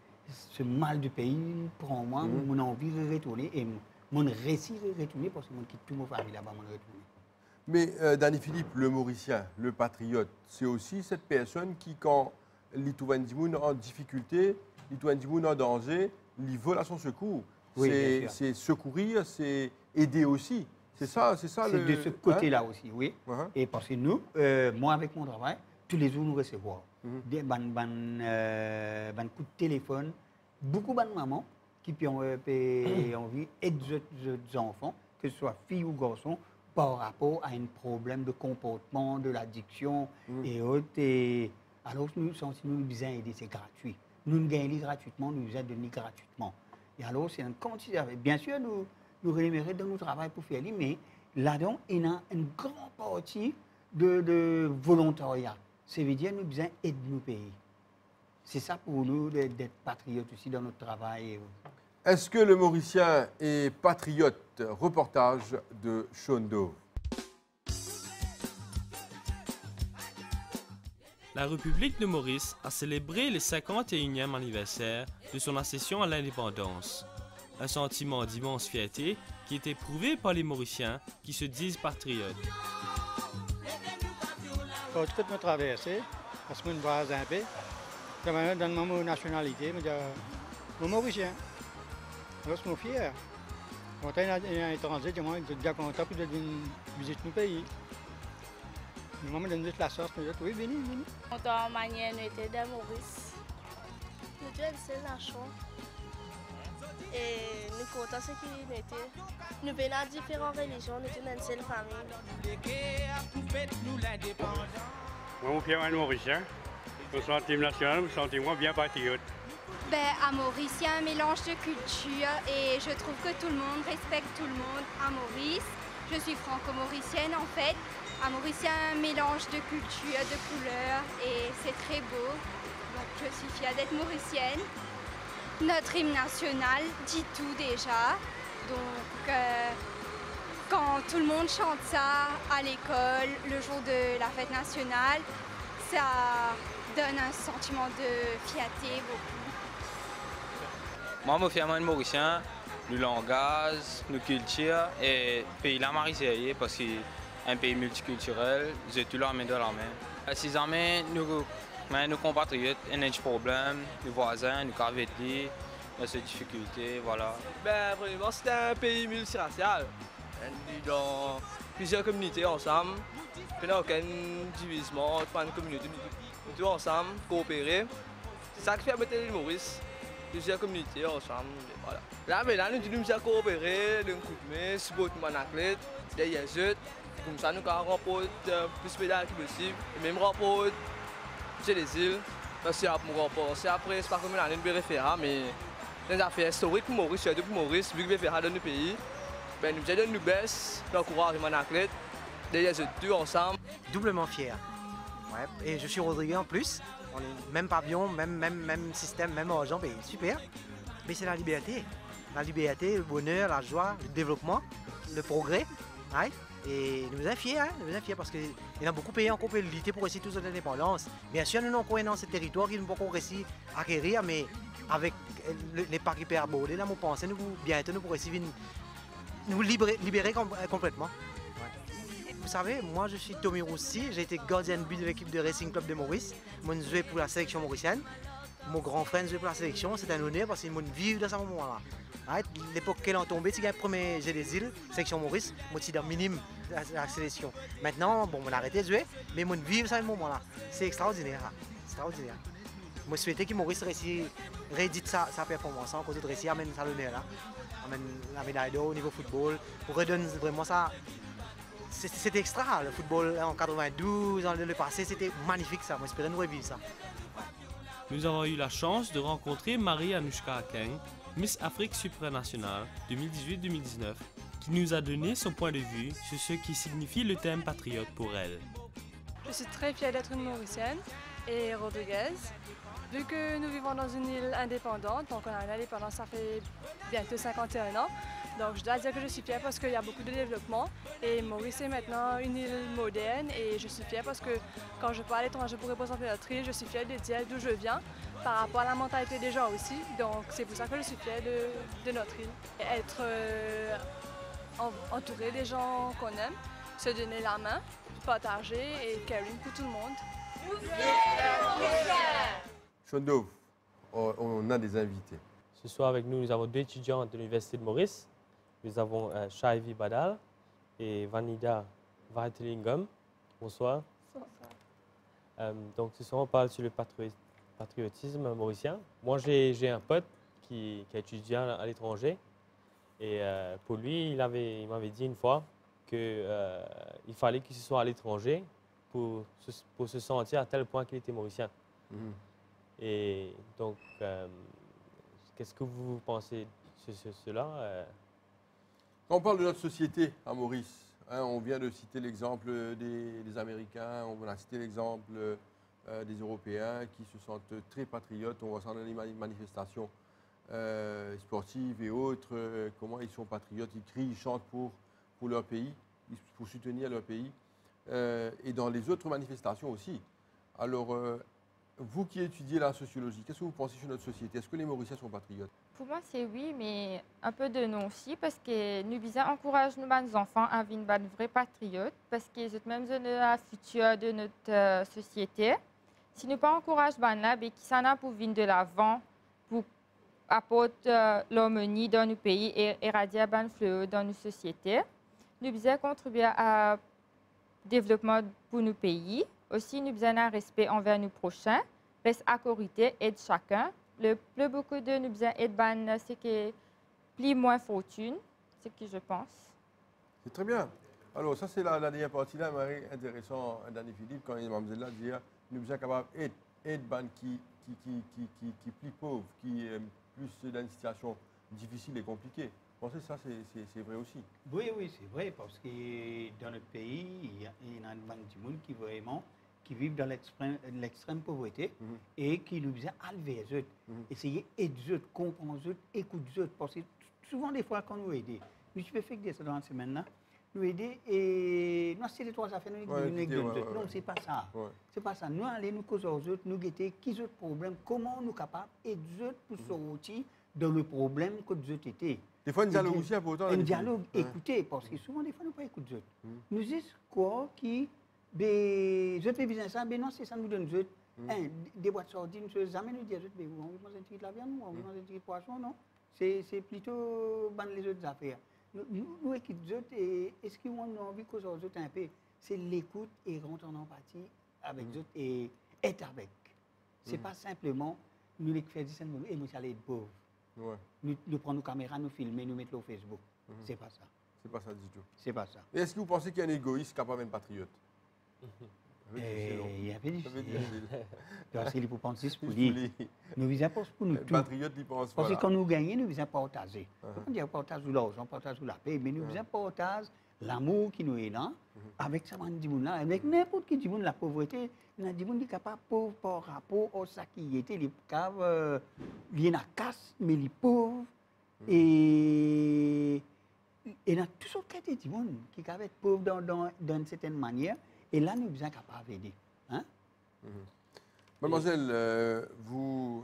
ce mal du pays prend moi, mon envie de retourner. Et mon récit de retourner parce que je quitte toute ma famille là-bas, je retourner. Mais Danny Philippe, le Mauricien, le patriote, c'est aussi cette personne qui, quand l'Itouen en difficulté, l'Itouen en danger, il vole à son secours. Oui, c'est secourir, c'est aider aussi. C'est ça, c'est ça. C'est de ce côté-là aussi, oui. Et parce que nous, moi avec mon travail, tous les jours nous recevons des coups de téléphone, beaucoup de mamans qui ont envie d'aider les enfants, que ce soit filles ou garçons, par rapport à un problème de comportement, de l'addiction et autres. Et alors nous besoin d'aider, c'est gratuit. Nous nous gagnons gratuitement, nous nous aidons gratuitement. Et alors c'est une quantité. Bien sûr, nous rémunérons dans notre travail pour faire, mais là-dedans, il y a une grande partie de volontariat. Ça veut dire que nous avons besoin d'aider nos pays. C'est ça pour nous d'être patriotes aussi dans notre travail. Est-ce que le Mauricien est patriote? Reportage de Sean Dove. La République de Maurice a célébré le 51e anniversaire de son accession à l'indépendance. Un sentiment d'immense fierté qui est éprouvé par les Mauriciens qui se disent patriotes. Quand tout me traverser, parce que je me base un peu, je me donne ma nationalité, je me dis, je suis Mauricien. Alors, je suis fier. Quand on est un étranger, je suis déjà content de visiter nos pays. Je me donne la sorte, je me dis, oui, venez. En manière, nous étions de Maurice. Nous étions la chance. Et nous comptons ce qui nous était. Nous venons de différentes religions, nous sommes une seule famille. Moi, je suis un Mauricien. Je suis team national, je me sens bien patriote. À Maurice, il y a un mélange de culture et je trouve que tout le monde respecte tout le monde à Maurice. Je suis franco-mauricienne en fait. À Maurice, il y a un mélange de culture, de couleurs et c'est très beau. Donc je suis fière d'être mauricienne. Notre hymne national dit tout déjà. Donc quand tout le monde chante ça à l'école, le jour de la fête nationale, ça donne un sentiment de fierté beaucoup. Moi, je suis un Mauricien, le langage, la culture et le pays la Mauricie parce que c'est un pays multiculturel, j'ai tout la main dans la main. Si jamais nos compatriotes ont des problèmes, nos voisins, nos carvétis, nos difficultés, voilà. Vraiment, c'est un pays multiracial. Dans plusieurs communautés ensemble, il n'y a aucun division entre les communautés. Nous tous ensemble, coopérer. C'est ça qui fait mettre l'île Maurice. Plusieurs communautés ensemble, voilà. Là, nous devons coopérer, nous couper, supporter mon athlète, des yeux, comme ça nous avons remporté le plus pédale que possible, et même remporter les îles, parce que pour remporter après, c'est pas comme l'année de référent, mais les affaires historiques pour Maurice, surtout pour Maurice, vu que nous faisons dans nos pays, nous aidons nous baisser, nous encourageons mon athlète, des yeux tous ensemble. Doublement fier. Ouais. Et je suis Rodrigue en plus. On est même pavillon, même système, même argent, super. Mais c'est la liberté. La liberté, le bonheur, la joie, le développement, le progrès. Ouais. Et nous sommes fiers, parce qu'il y a beaucoup de pays en compétitivité pour réussir toute l'indépendance. Bien sûr, nous n'avons pas dans ce territoire qui nous avons réussi à acquérir, mais avec les parcs hyper abordés, là, nous pensons bientôt nous pourrons réussir nous libérer complètement. Vous savez, moi je suis Tommy Roussi, j'ai été gardien de but de l'équipe de Racing Club de Maurice. Moi je jouais pour la sélection mauricienne. Mon grand frère jouait pour la sélection, c'est un honneur parce qu'il m'a vécu dans ce moment-là. L'époque qu'elle est tombée, c'est le premier Jeux des îles, sélection Maurice, moi je suis dans le minime de la sélection. Maintenant, bon, on a arrêté de jouer, mais moi je vis dans ce moment-là. C'est extraordinaire. Extraordinaire. Moi je souhaitais que Maurice réédite sa performance, en cause de réussir, amène ça l'honneur là. Amène la médaille d'or au niveau football, pour redonner vraiment ça. c'était extra. Le football en 92, dans le passé, c'était magnifique ça. Moi, j'espérais nous revivre ça. Nous avons eu la chance de rencontrer Marie-Anouchka Akeng, Miss Afrique supranationale 2018-2019, qui nous a donné son point de vue sur ce qui signifie le thème patriote pour elle. Je suis très fière d'être une Mauricienne et rodriguaise. Vu que nous vivons dans une île indépendante, donc on a une indépendance, ça fait bientôt 51 ans. Donc je dois dire que je suis fière parce qu'il y a beaucoup de développement et Maurice est maintenant une île moderne et je suis fière parce que quand je pars à l'étranger pour représenter notre île, je suis fière de dire d'où je viens par rapport à la mentalité des gens aussi. Donc c'est pour ça que je suis fière de notre île. Et être entouré des gens qu'on aime, se donner la main, partager et caring pour tout le monde. Chondov, on a des invités. Ce soir avec nous, nous avons deux étudiants de l'Université de Maurice. Nous avons Shaivi Badal et Vanida Vartelingam. Bonsoir. Bonsoir. Donc ce soir, on parle sur le patriotisme mauricien. Moi, j'ai un pote qui a étudié à l'étranger. Et pour lui, il m'avait dit une fois qu'il fallait qu'il soit à l'étranger pour se sentir à tel point qu'il était mauricien. Et donc, qu'est-ce que vous pensez sur cela Quand on parle de notre société à Maurice, on vient de citer l'exemple des Américains, on a cité l'exemple des Européens qui se sentent très patriotes. On voit ça dans les manifestations sportives et autres, comment ils sont patriotes, ils crient, ils chantent pour leur pays, pour soutenir leur pays. Et dans les autres manifestations aussi. Alors, vous qui étudiez la sociologie, qu'est-ce que vous pensez sur notre société? Est-ce que les Mauriciens sont patriotes? Pour moi, c'est oui, mais un peu de non aussi, parce que nous encourageons nos enfants à devenir de vrais patriotes, parce que c'est même le futur de notre société. Si nous pas encourageons là, qui s'en a pour venir de l'avant, pour apporter l'harmonie dans nos pays et éradier le fléau dans nos sociétés, nous devons contribuer à développement pour nos pays. Aussi, nous avons un respect envers nos prochains, reste à corité, aide chacun. Le plus beaucoup de nous avons aide c'est que plus moins fortune, c'est ce que je pense. C'est très bien. Alors, ça, c'est la dernière partie là, Marie, intéressant, Dani Philippe, quand il m'a dit là, dire nous sommes capables d'aider ban qui plus pauvre, qui est plus dans une situation difficile et compliquée. Vous pensez que ça, c'est vrai aussi? Oui, c'est vrai, parce que dans notre pays, il y a un monde qui vivent dans l'extrême pauvreté et qui nous disent aller vers eux, essayer d'aider eux, comprendre eux, écouter eux. Parce que souvent, des fois, quand nous aidons, nous pouvons faire des dans la semaine là, nous aider et non, c'est les trois affaires, non, c'est pas ça. C'est pas ça. Nous allons nous causer aux autres, nous guetter qui ont problème, comment nous sommes capables d'aider eux pour sortir dans le problème que nous avons été. Des fois, un dialogue aussi important. Un dialogue, écoutez, parce que souvent, des fois, nous ne pas écouter. Nous disons quoi qui, je fais bien ça, mais non, c'est ça nous donne des boîtes sardines, jamais nous disons, on va manger un petit la viande, on va manger un petit poisson, non? C'est plutôt les autres affaires. Nous écoutons et est-ce qu'ils ont envie que les autres un peu? C'est l'écoute et rentrer en empathie avec eux et être avec. Ce n'est pas simplement nous les faire dire et nous allons être pauvres. Ouais. Nous prenons nos caméras, nous filmer, nous mettre au Facebook. C'est pas ça. C'est pas ça du tout. C'est pas ça. Et est-ce que vous pensez qu'il y a un égoïste capable d'être patriote? Il y a un peu difficile. Il faut penser pour lui. Nous visons pour nous tout. Patriote, il pense. Parce que quand nous gagnons, nous visons partager. On dit partage l'argent, partage la paix, mais nous visons partage l'amour qui nous est là, avec ça, là, avec n'importe qui dit la pauvreté, il y a des gens qui sont capables pauvres par rapport à ce qui était les caves, il y a casse, mais les pauvres, et il y a tous sortes de gens qui peuvent être pauvres d'une certaine manière, et là, nous sommes capables d'aider. Mademoiselle, vous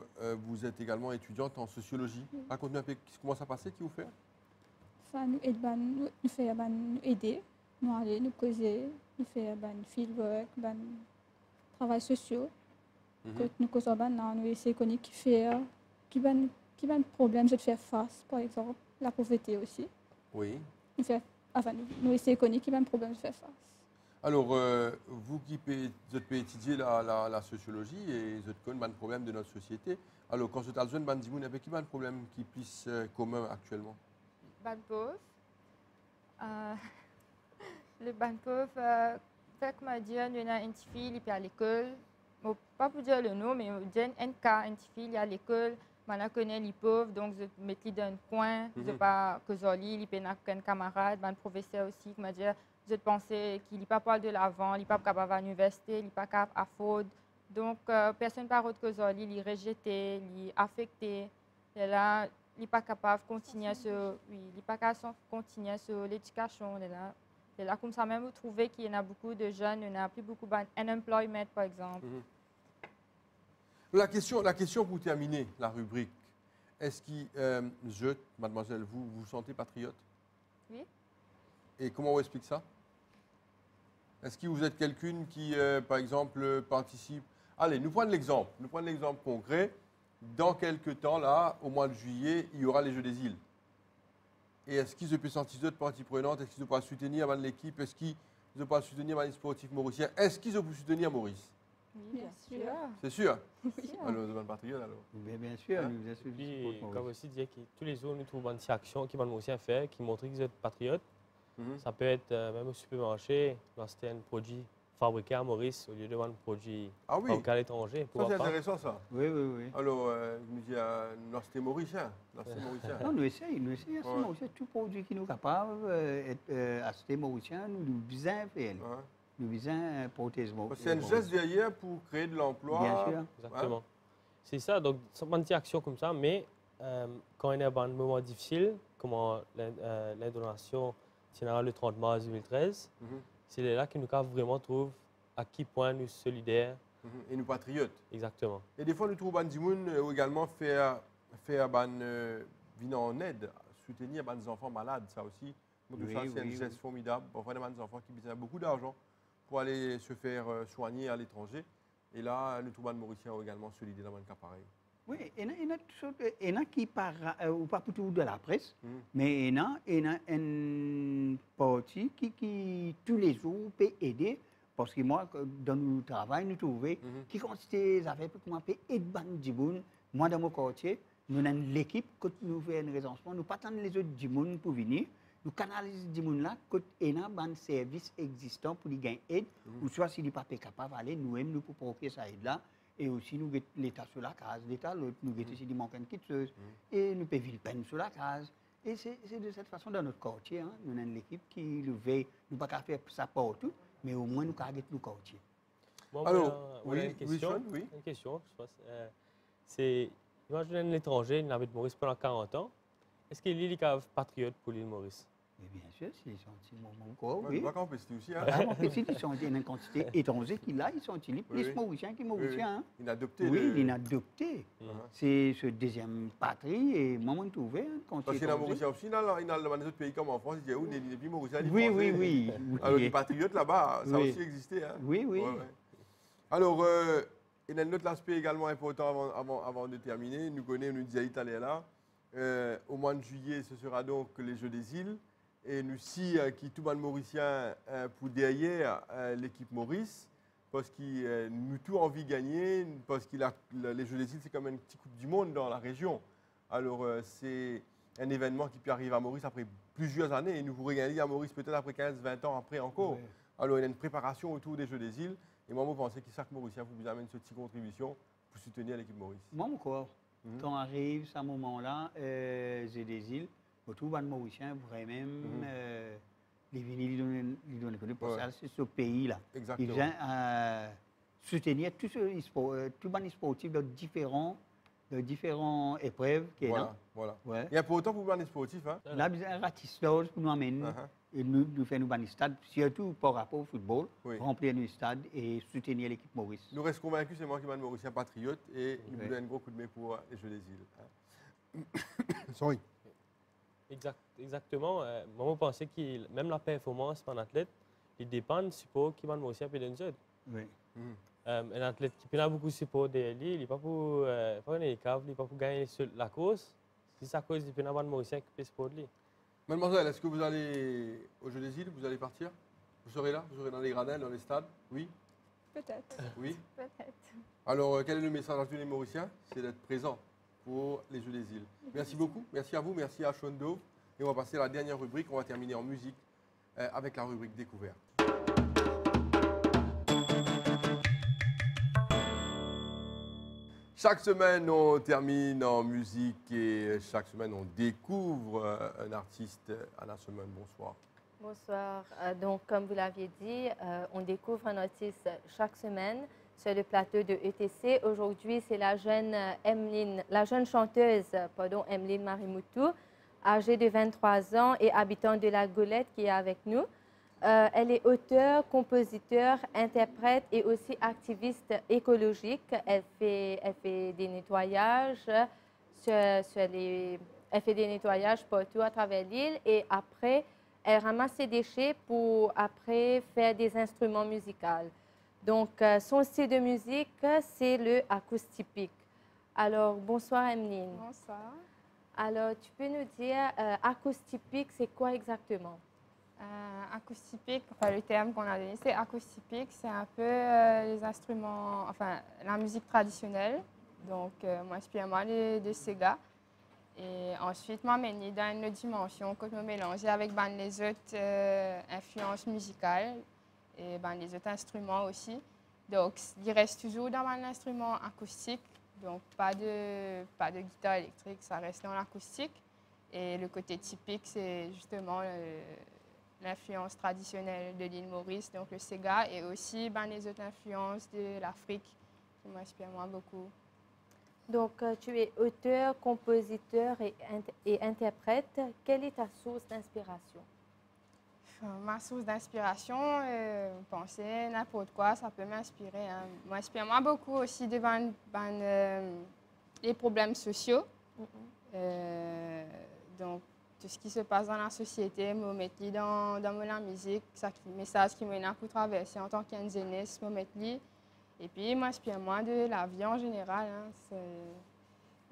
êtes également étudiante en sociologie. Racontez-nous un peu comment ça passait, qui vous fait? Enfin, nous aider, nous aller, nous causer, nous faire des fieldwork, des travail social. Nous causons nous essayer de qui fait, qui va un problème de faire face, par exemple, la pauvreté aussi. Oui. Nous essayer de connaître qui va un problème de faire face. Alors, vous qui pouvez étudier la sociologie et vous connaissez le problème de notre société, alors quand vous êtes jeune, vous avez un problème qui est plus commun actuellement? Pauvre. Le ban pauvre, fait que m'a dit, il y a une petite fille, il est à l'école. Bon, pas pour dire le nom, mais il y a une petite fille, il est à l'école. Je connais les pauvres, donc je mets les dans un coin. Je ne pas que Zoli, il est un camarade, un professeur aussi, qui m'a dit, je pensais qu'il n'est pas pas de l'avant, il n'est pas capable à l'université, il n'est pas capable à faute. Donc, personne par autre que Zoli, il est rejeté, il est affecté. Et là, il n'est pas capable de continuer sur, l'éducation. Et là, comme ça, même vous trouvez qu'il y en a beaucoup de jeunes, il n'y en a plus beaucoup d'unemployment, par exemple. La question pour terminer la rubrique, est-ce que, mademoiselle, vous vous sentez patriote? Oui. Et comment on explique ça? Est-ce que vous êtes quelqu'une qui, par exemple, participe? Allez, nous prenons l'exemple concret. Dans quelques temps, là, au mois de juillet, il y aura les Jeux des îles. Et est-ce qu'ils peuvent sentir d'autres parties prenantes? Est-ce qu'ils peuvent soutenir l'équipe? Est-ce qu'ils peuvent soutenir les sportifs mauriciens? Est-ce qu'ils peuvent soutenir Maurice? Oui, bien sûr. C'est sûr? Oui. Alors, vous êtes patriote alors? Bien sûr, nous Et puis, comme aussi dire que tous les jours, nous trouvons des actions qui vont Mauriciens faire, qui montrent qu'ils sont patriotes. Ça peut être même au supermarché, dans un produit fabriqué à Maurice au lieu de vendre un produit fabriqué à l'étranger. Ça, c'est intéressant, ça. Oui, oui, oui. Alors, nous disons, c'était mauricien. Non, nous essayons, tout produit qui nous est capable d'acheter mauricien, nous visons faire. Nous visons protéger mauricien. C'est un geste derrière pour créer de l'emploi. Bien sûr. Exactement. C'est ça, donc, c'est pas une petite action comme ça, mais quand il y a un moment difficile, comme l'indonation le 30 mars 2013, c'est là que nous vraiment trouve à quel point nous sommes solidaires. Et nous patriotes. Exactement. Et des fois, nous trouvons des gens également faire venir en aide, soutenir des enfants malades, ça aussi. Donc, ça, c'est un geste formidable. Parfois, il y a des enfants qui besoin beaucoup d'argent pour aller se faire soigner à l'étranger. Et là, nous trouvons des Mauriciens également solidaires dans un cas pareil. Oui, il y en a qui parlent, ou pas pour tout de la presse, mais il y a une partie qui tous les jours peut aider. Parce que moi, dans notre travail, nous trouvons qui consiste à faire comment peut aider les gens. Moi, dans mon quartier, nous avons l'équipe, quand nous faisons un recensement, nous pas attendre les autres gens pour venir. Nous canalisons les gens là, quand il y a un service existant pour les gagner aide, ou soit s'il n'est pas capable d'aller, nous-mêmes, nous pouvons procurer cette aide-là. Et aussi, nous avons l'État sur la case, l'État, nous avons aussi des manquants de quitteuse, et nous pouvons vivre peine sur la case. Et c'est de cette façon dans notre quartier, hein, nous avons l'équipe qui nous veille, nous ne pouvons pas faire ça partout, mais au moins nous avons notre quartier. Bon, alors, une question, je pense. C'est, imaginez un étranger, il habite Maurice pendant 40 ans. Est-ce qu'il est patriote pour l'île Maurice? Bien sûr, s'ils sont mon corps, oui. Pas compétitif aussi. Ils sont une quantité étrangère qui là, ils sont plus mauriciens que mauriciens. Il a adopté. Oui, il a adopté. C'est ce deuxième patrie et moment trouvé. Parce qu'il y a Mauriciens aussi, dans les autres pays comme en France, il y a où des pays mauriciens. Oui. Alors les patriotes là-bas, ça a aussi existé. Oui. Alors, il y a un autre aspect également important avant de terminer. Nous connaissons, nous disait l'Italien là. Au mois de juillet, ce sera donc les Jeux des îles. Et nous, qui tout le monde mauricien pour derrière l'équipe Maurice, parce que nous tout envie de gagner, parce que les Jeux des îles, c'est comme une petite Coupe du Monde dans la région. Alors, c'est un événement qui peut arriver à Maurice après plusieurs années, et nous pourrons gagner à Maurice peut-être après 15-20 ans après encore. Oui. Alors, il y a une préparation autour des Jeux des îles, et moi, je pense que chaque Mauricien vous amène cette petite contribution pour soutenir l'équipe Maurice. Moi, encore, quand arrive ce moment-là, Jeux des îles, tout le Mauricien pourrait même les venir lui donner pour ça, c'est ce pays-là. Exactement. Il vient soutenir tout le sportif de différentes épreuves qu'il y a. Voilà. Ouais. Il y a pour autant pour les sportifs. Hein? Là, il y a un ratissage pour nous amener. Et nous faire nous stade, surtout par rapport au football, remplir nos stades et soutenir l'équipe Maurice. Nous restons convaincus, c'est moi qui suis Mauricien patriote et nous vous donne un gros coup de main pour les Jeux des îles. Sorry. Exactement. Moi, je pensais que même la performance d'un athlète, il dépend du support qui va Mauricien peut donner. Oui. Un athlète qui a beaucoup de support derrière lui, il n'est pas pour gagner il pas pour gagner la course. C'est à cause du Mauricien qui peut supporter lui. Mademoiselle, est-ce que vous allez aux Jeux des îles? Vous allez partir? Vous serez là? Vous serez dans les gradins, dans les stades? Oui? Peut-être. Oui? Peut-être. Alors, quel est le message à tous les Mauriciens? C'est d'être présent pour les Jeux des îles. Merci beaucoup. Merci à vous. Merci à Shondo. Et on va passer à la dernière rubrique. On va terminer en musique avec la rubrique Découverte. Chaque semaine, on termine en musique et chaque semaine, on découvre un artiste. Anna Semen, bonsoir. Bonsoir. Donc, comme vous l'aviez dit, on découvre un artiste chaque semaine sur le plateau de ETC. Aujourd'hui, c'est la jeune chanteuse, Emeline Marimoutou, âgée de 23 ans et habitant de la Golette, qui est avec nous. Elle est auteure, compositeur, interprète et aussi activiste écologique. Elle fait des nettoyages elle fait des nettoyages partout à travers l'île et après, elle ramasse ses déchets pour après faire des instruments musicaux. Donc, son style de musique, c'est le acoustique. Alors, bonsoir Emeline. Bonsoir. Alors, tu peux nous dire, acoustique, c'est quoi exactement? Acoustique, le terme qu'on a donné, c'est acoustique. C'est un peu les instruments, la musique traditionnelle. Donc, moi, inspire-moi de Sega. Et ensuite, moi, je dans une autre dimension que je me mélange avec les autres influences musicales et les autres instruments aussi. Donc, il reste toujours dans l'instrument acoustique. Donc, pas de guitare électrique, ça reste dans l'acoustique. Et le côté typique, c'est justement l'influence traditionnelle de l'île Maurice, donc le Sega, et aussi les autres influences de l'Afrique qui m'inspirent beaucoup. Donc, tu es auteur, compositeur et interprète. Quelle est ta source d'inspiration? Ma source d'inspiration, penser n'importe quoi, ça peut m'inspirer. Hein. M'inspire beaucoup aussi devant les problèmes sociaux. Donc, tout ce qui se passe dans la société, me mettre dans la musique, ça message qui m'a pour traverser en tant qu'indéniste, me mettre. Et puis, m'inspire de la vie en général. Hein.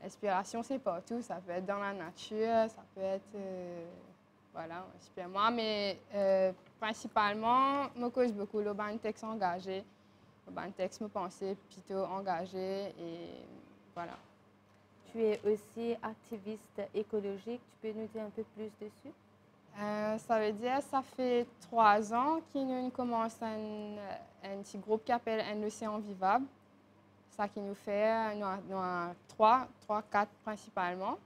L'inspiration, c'est partout. Ça peut être dans la nature, ça peut être... voilà, inspire-moi. Mais principalement, me cause beaucoup le texte engagé. Le texte me pensait plutôt engagé. Et voilà. Tu es aussi activiste écologique. Tu peux nous dire un peu plus dessus? Ça veut dire ça fait 3 ans qu'on commence un petit groupe qui s'appelle Un océan vivable. Ça qui nous fait, nous avons 4 principalement.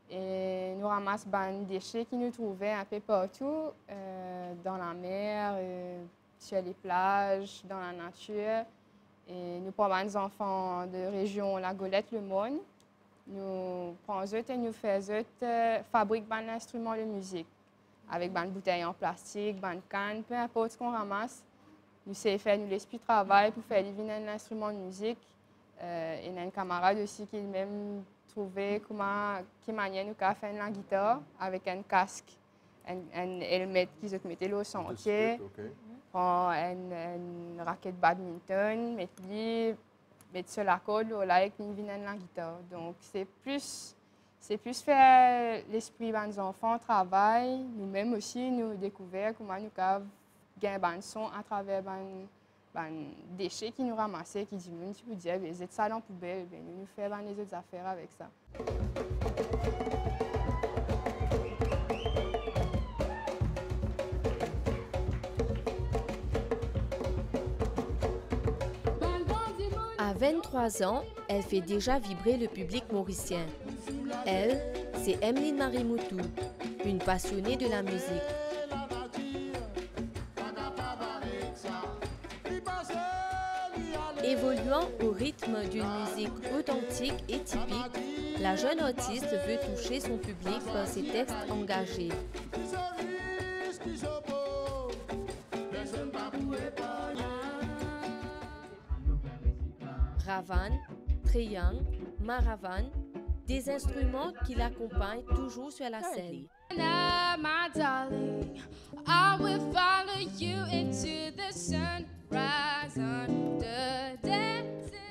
Et nous ramassons des déchets qui nous trouvaient un peu partout, dans la mer, sur les plages, dans la nature. Et nous prenons des enfants de région La Golette, Le Monde. Nous prenons eux et nous faisons fabriquer des instruments de musique avec des bouteilles en plastique, des cannes, peu importe ce qu'on ramasse. Nous savons faire l'esprit de travail pour faire un instrument de musique. Et il y a un camarade aussi qui même trouvé quelle manière nous faire faire la guitare avec un casque, un helmet qu'ils ont mis au sentier, une raquette badminton, mettre sur la corde là et nous venons la guitare. Donc c'est plus faire l'esprit des enfants travail, nous-mêmes aussi nous découvrir comment nous gagner un son à travers des déchets qui nous ramassaient, qui disent tu peux dire vous êtes ça dans la poubelle, nous faisons les autres affaires avec ça. À 23 ans, elle fait déjà vibrer le public mauricien. Elle, c'est Emeline Marimoutou, une passionnée de la musique. Évoluant au rythme d'une musique authentique et typique, la jeune artiste veut toucher son public par ses textes engagés. Ravan, triangle, maravan, des instruments qui l'accompagnent toujours sur la scène.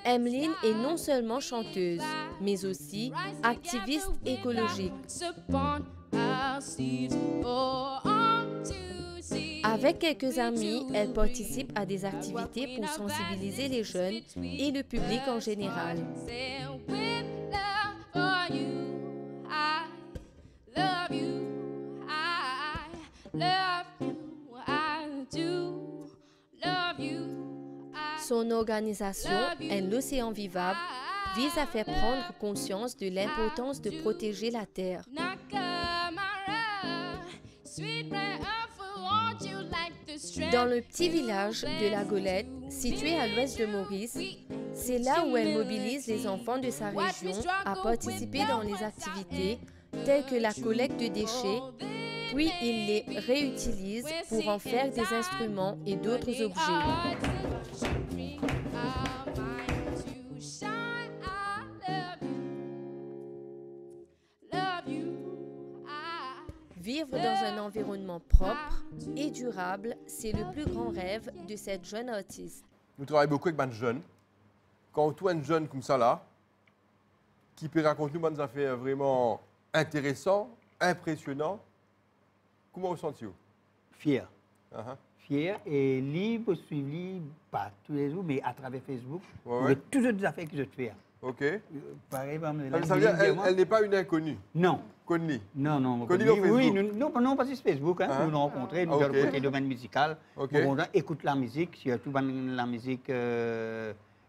Emeline est non seulement chanteuse, mais aussi activiste écologique. Avec quelques amis, elle participe à des activités pour sensibiliser les jeunes et le public en général. Son organisation, Un océan vivable, vise à faire prendre conscience de l'importance de protéger la terre. Dans le petit village de La Golette, situé à l'ouest de Maurice, c'est là où elle mobilise les enfants de sa région à participer dans les activités telles que la collecte de déchets, puis ils les réutilisent pour en faire des instruments et d'autres objets. Vivre dans un environnement propre et durable, c'est le plus grand rêve de cette jeune artiste. Nous travaillons beaucoup avec des jeunes. Quand tu es un jeune comme ça là, qui peut raconter nous des affaires vraiment intéressantes, impressionnantes, comment ressentez-vous? Fier. Fier et libre, suivi, pas tous les jours, mais à travers Facebook. Toutes les affaires que je fais. Ok. Par exemple, ça veut dire elle n'est pas une inconnue? Non. Connue? Non. Connue sur Facebook? Oui, non, pas sur Facebook. Nous nous rencontrons, nous avons côté domaine musical. On écoute la musique, surtout la musique,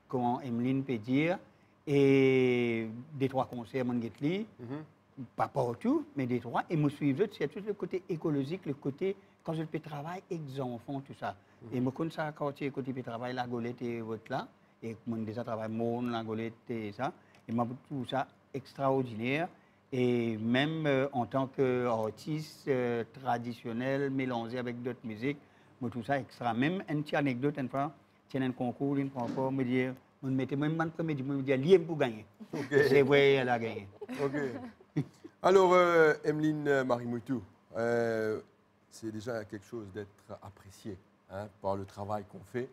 comment Emeline peut dire, et des 3 concerts, mon Getli. Pas partout, mais des 3. Et me suivre, c'est tout le côté écologique, le côté, quand je peux travailler avec les enfants, tout ça. Et me connais ça quand je peux travailler la Golette et votre là. Et moi déjà travaille mon la Golette et ça. Et moi tout ça extraordinaire. Et même en tant qu'artiste traditionnel mélangé avec d'autres musiques, moi tout ça extra. Même une petite anecdote une fois, tiens un concours, une fois encore me dire, on mettait même un premier dit, me dire lié pour gagner. C'est vrai, elle a gagné. Alors, Emeline Marimoutou, c'est déjà quelque chose d'être apprécié par le travail qu'on fait.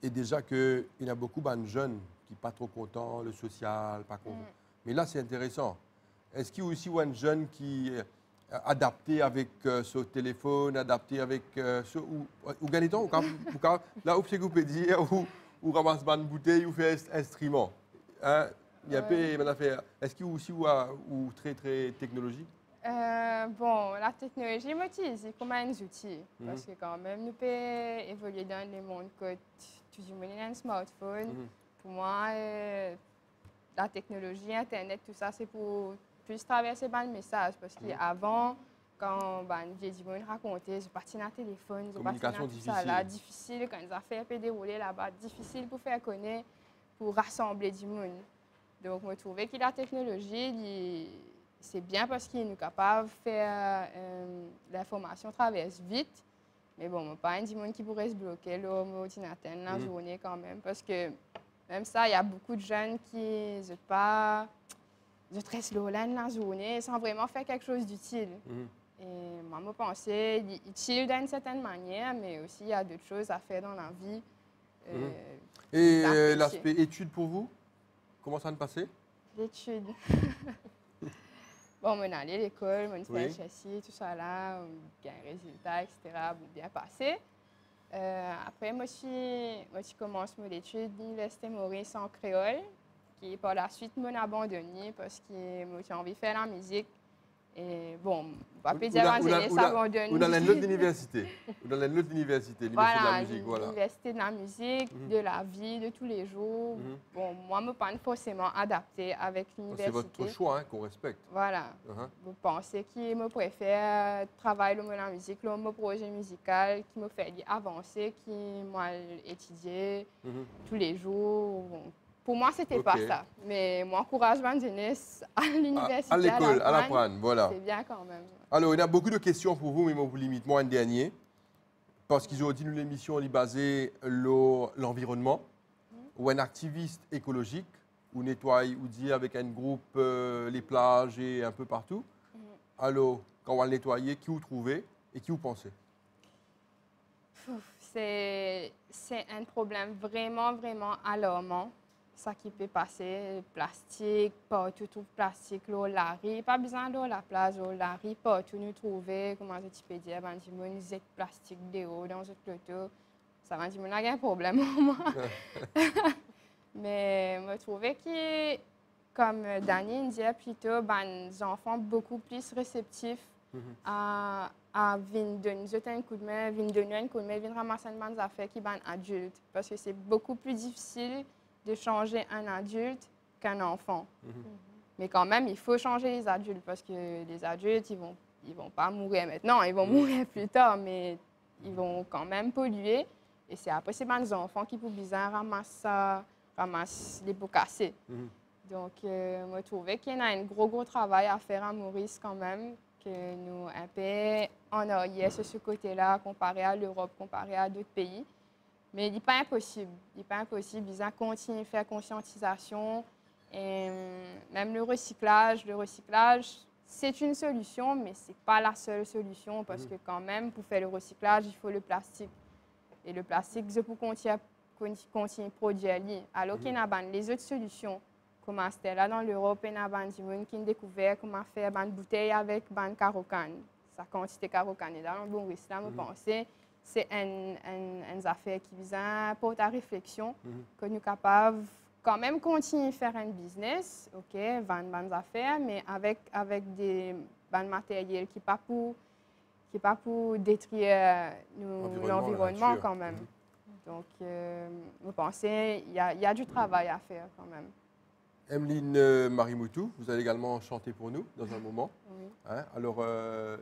Et déjà qu'il y a beaucoup de jeunes qui ne sont pas trop contents, le social, pas contents. Mais là, c'est intéressant. Est-ce qu'il y a aussi un jeune qui est adapté avec ce téléphone, adapté avec ce... Ou gagne temps, là, où c'est que vous pouvez dire, ou ramasse une bouteille, ou fait instrument. Il y a est-ce qu'il y a aussi ou très technologique? Bon, la technologie m'utilise comme un outil. Parce que quand même, nous pouvons évoluer dans le monde que tout le monde a un smartphone. Pour moi, la technologie, Internet, tout ça, c'est pour plus traverser le message. Parce qu'avant, quand j'ai dit, raconter, je partais dans le téléphone, je partais dans tout ça là, difficile quand les affaires peuvent dérouler là-bas, difficile pour faire connaître, pour rassembler du monde. Donc, je trouvais que la technologie, c'est bien parce qu'il est capable de faire l'information traverse vite. Mais bon, pas un monde qui pourrait se bloquer l'ordinateur la journée quand même. Parce que même ça, il y a beaucoup de jeunes qui ne pas de très slow la journée sans vraiment faire quelque chose d'utile. Et moi, je pensais utile d'une certaine manière, mais aussi il y a d'autres choses à faire dans la vie. Et l'aspect études pour vous? Comment ça va passer? L'étude. Bon, on est allé à l'école, on fait châssis, tout ça là, on a un résultat, etc. Bon, bien passé. Après, moi, je commence mon étude à l'Université Maurice en créole, qui par la suite m'a abandonné parce que j'ai envie de faire la musique. Et bon, on va pas dire que ça abandonne. Ou dans l'autre université. Ou dans l'autre université, l'université de la musique, voilà. L'université de la musique, de la vie, de tous les jours. Bon, moi, je ne suis pas forcément adaptée avec l'université. C'est votre choix qu'on respecte. Voilà. Vous pensez que je préfère travailler dans la musique, dans mon projet musical, qui me fait avancer, qui m'a étudié tous les jours. Bon. Pour moi, ce n'était pas ça. Mais mon encouragement de jeunesse à l'université, à l'école, à l'apprendre, voilà. C'est bien quand même. Alors, il y a beaucoup de questions pour vous, mais je vous limite moi un dernier. Parce qu'aujourd'hui, nous, l'émission est basée sur l'environnement, ou un activiste écologique, ou nettoie, ou dit avec un groupe les plages et un peu partout. Alors, quand on va le nettoyer, qui vous trouvez et qui vous pensez? C'est un problème vraiment, vraiment alarmant. Ça qui peut passer, plastique, partout, tout plastique, l'eau, la riz, pas besoin d'eau, la plage, la riz, partout nous trouver, comment je peux dire, ben, du monde, z plastique dehors dans notre clôture, ça va dire, on a un problème pour moi. Mais je trouvais que, comme Dani disait plutôt, ben, les enfants beaucoup plus réceptifs à à venir donner un coup de main, venir ramasser des affaires qui sont adultes. Parce que c'est beaucoup plus difficile de changer un adulte qu'un enfant. Mais quand même, il faut changer les adultes parce que les adultes, ils vont pas mourir maintenant, ils vont mourir plus tard, mais ils vont quand même polluer. Et c'est après ces enfants qui, pour bizarre, ramassent les pots cassés. Donc, je trouvais qu'il y a un gros travail à faire à Maurice quand même, que nous un peu en arrière sur ce côté-là, comparé à l'Europe, comparé à d'autres pays. Mais il n'est pas impossible. Il n'est pas impossible. Ils ont continué à faire conscientisation. Et même le recyclage, c'est une solution, mais ce n'est pas la seule solution parce que quand même, pour faire le recyclage, il faut le plastique. Et le plastique, c'est pour continuer à produire. Alors qu'il y a les autres solutions, comme c'était là dans l'Europe, il y a des gens qui ont découvert comment faire des bouteilles avec des carocane. Sa quantité de carocane est dans le bon risque. Je pense que c'est une affaire qui vise à porter à réflexion, que nous sommes capables quand même continuer à faire un business, ok, vendre des affaires, mais avec des matériels qui ne pas pour détruire l'environnement quand même. Donc, je pense qu'il y a du travail à faire quand même. Emeline Marimoutou, vous allez également chanter pour nous dans un moment. Oui. Hein? Alors,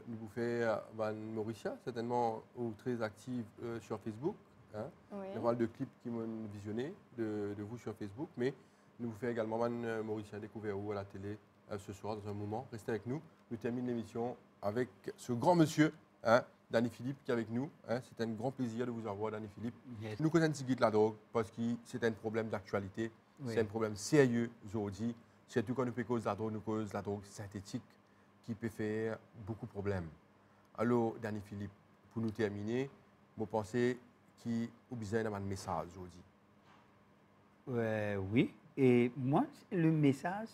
nous vous faites Van Mauricia, certainement ou très active sur Facebook. Hein? Oui. Il y a pas mal de clips qui m'ont visionné de vous sur Facebook, mais nous vous faisons également Van Mauricia découvert où à la télé ce soir dans un moment. Restez avec nous. Nous terminons l'émission avec ce grand monsieur, hein, Danny Philippe, qui est avec nous. Hein? C'est un grand plaisir de vous avoir, Danny Philippe. Yes. Nous connaissons la drogue parce que c'est un problème d'actualité. Oui. C'est un problème sérieux aujourd'hui. Surtout quand nous cause la drogue, nous cause la drogue synthétique qui peut faire beaucoup de problèmes. Alors, Danny Philippe, pour nous terminer, vous pensez qu'il y a besoin d'un message aujourd'hui? Oui. Et moi, le message,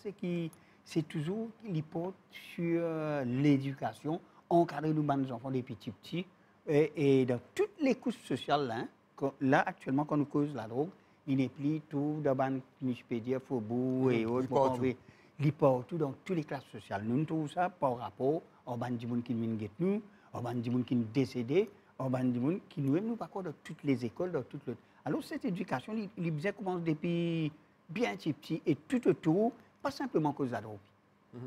c'est toujours qu'il porte sur l'éducation, encadrer nos enfants des petits. Et dans toutes les couches sociales, là actuellement, quand nous cause la drogue, il n'est plus tout dans les faubourg et autres. Il partout dans toutes les classes sociales. Nous trouvons ça par rapport aux gens qui viennent nous, aux gens qui sont décédés, aux gens qui nous pas dans toutes les écoles, dans toutes les... Alors cette éducation, il commence depuis bien petit et tout autour, pas simplement cause de la drogue.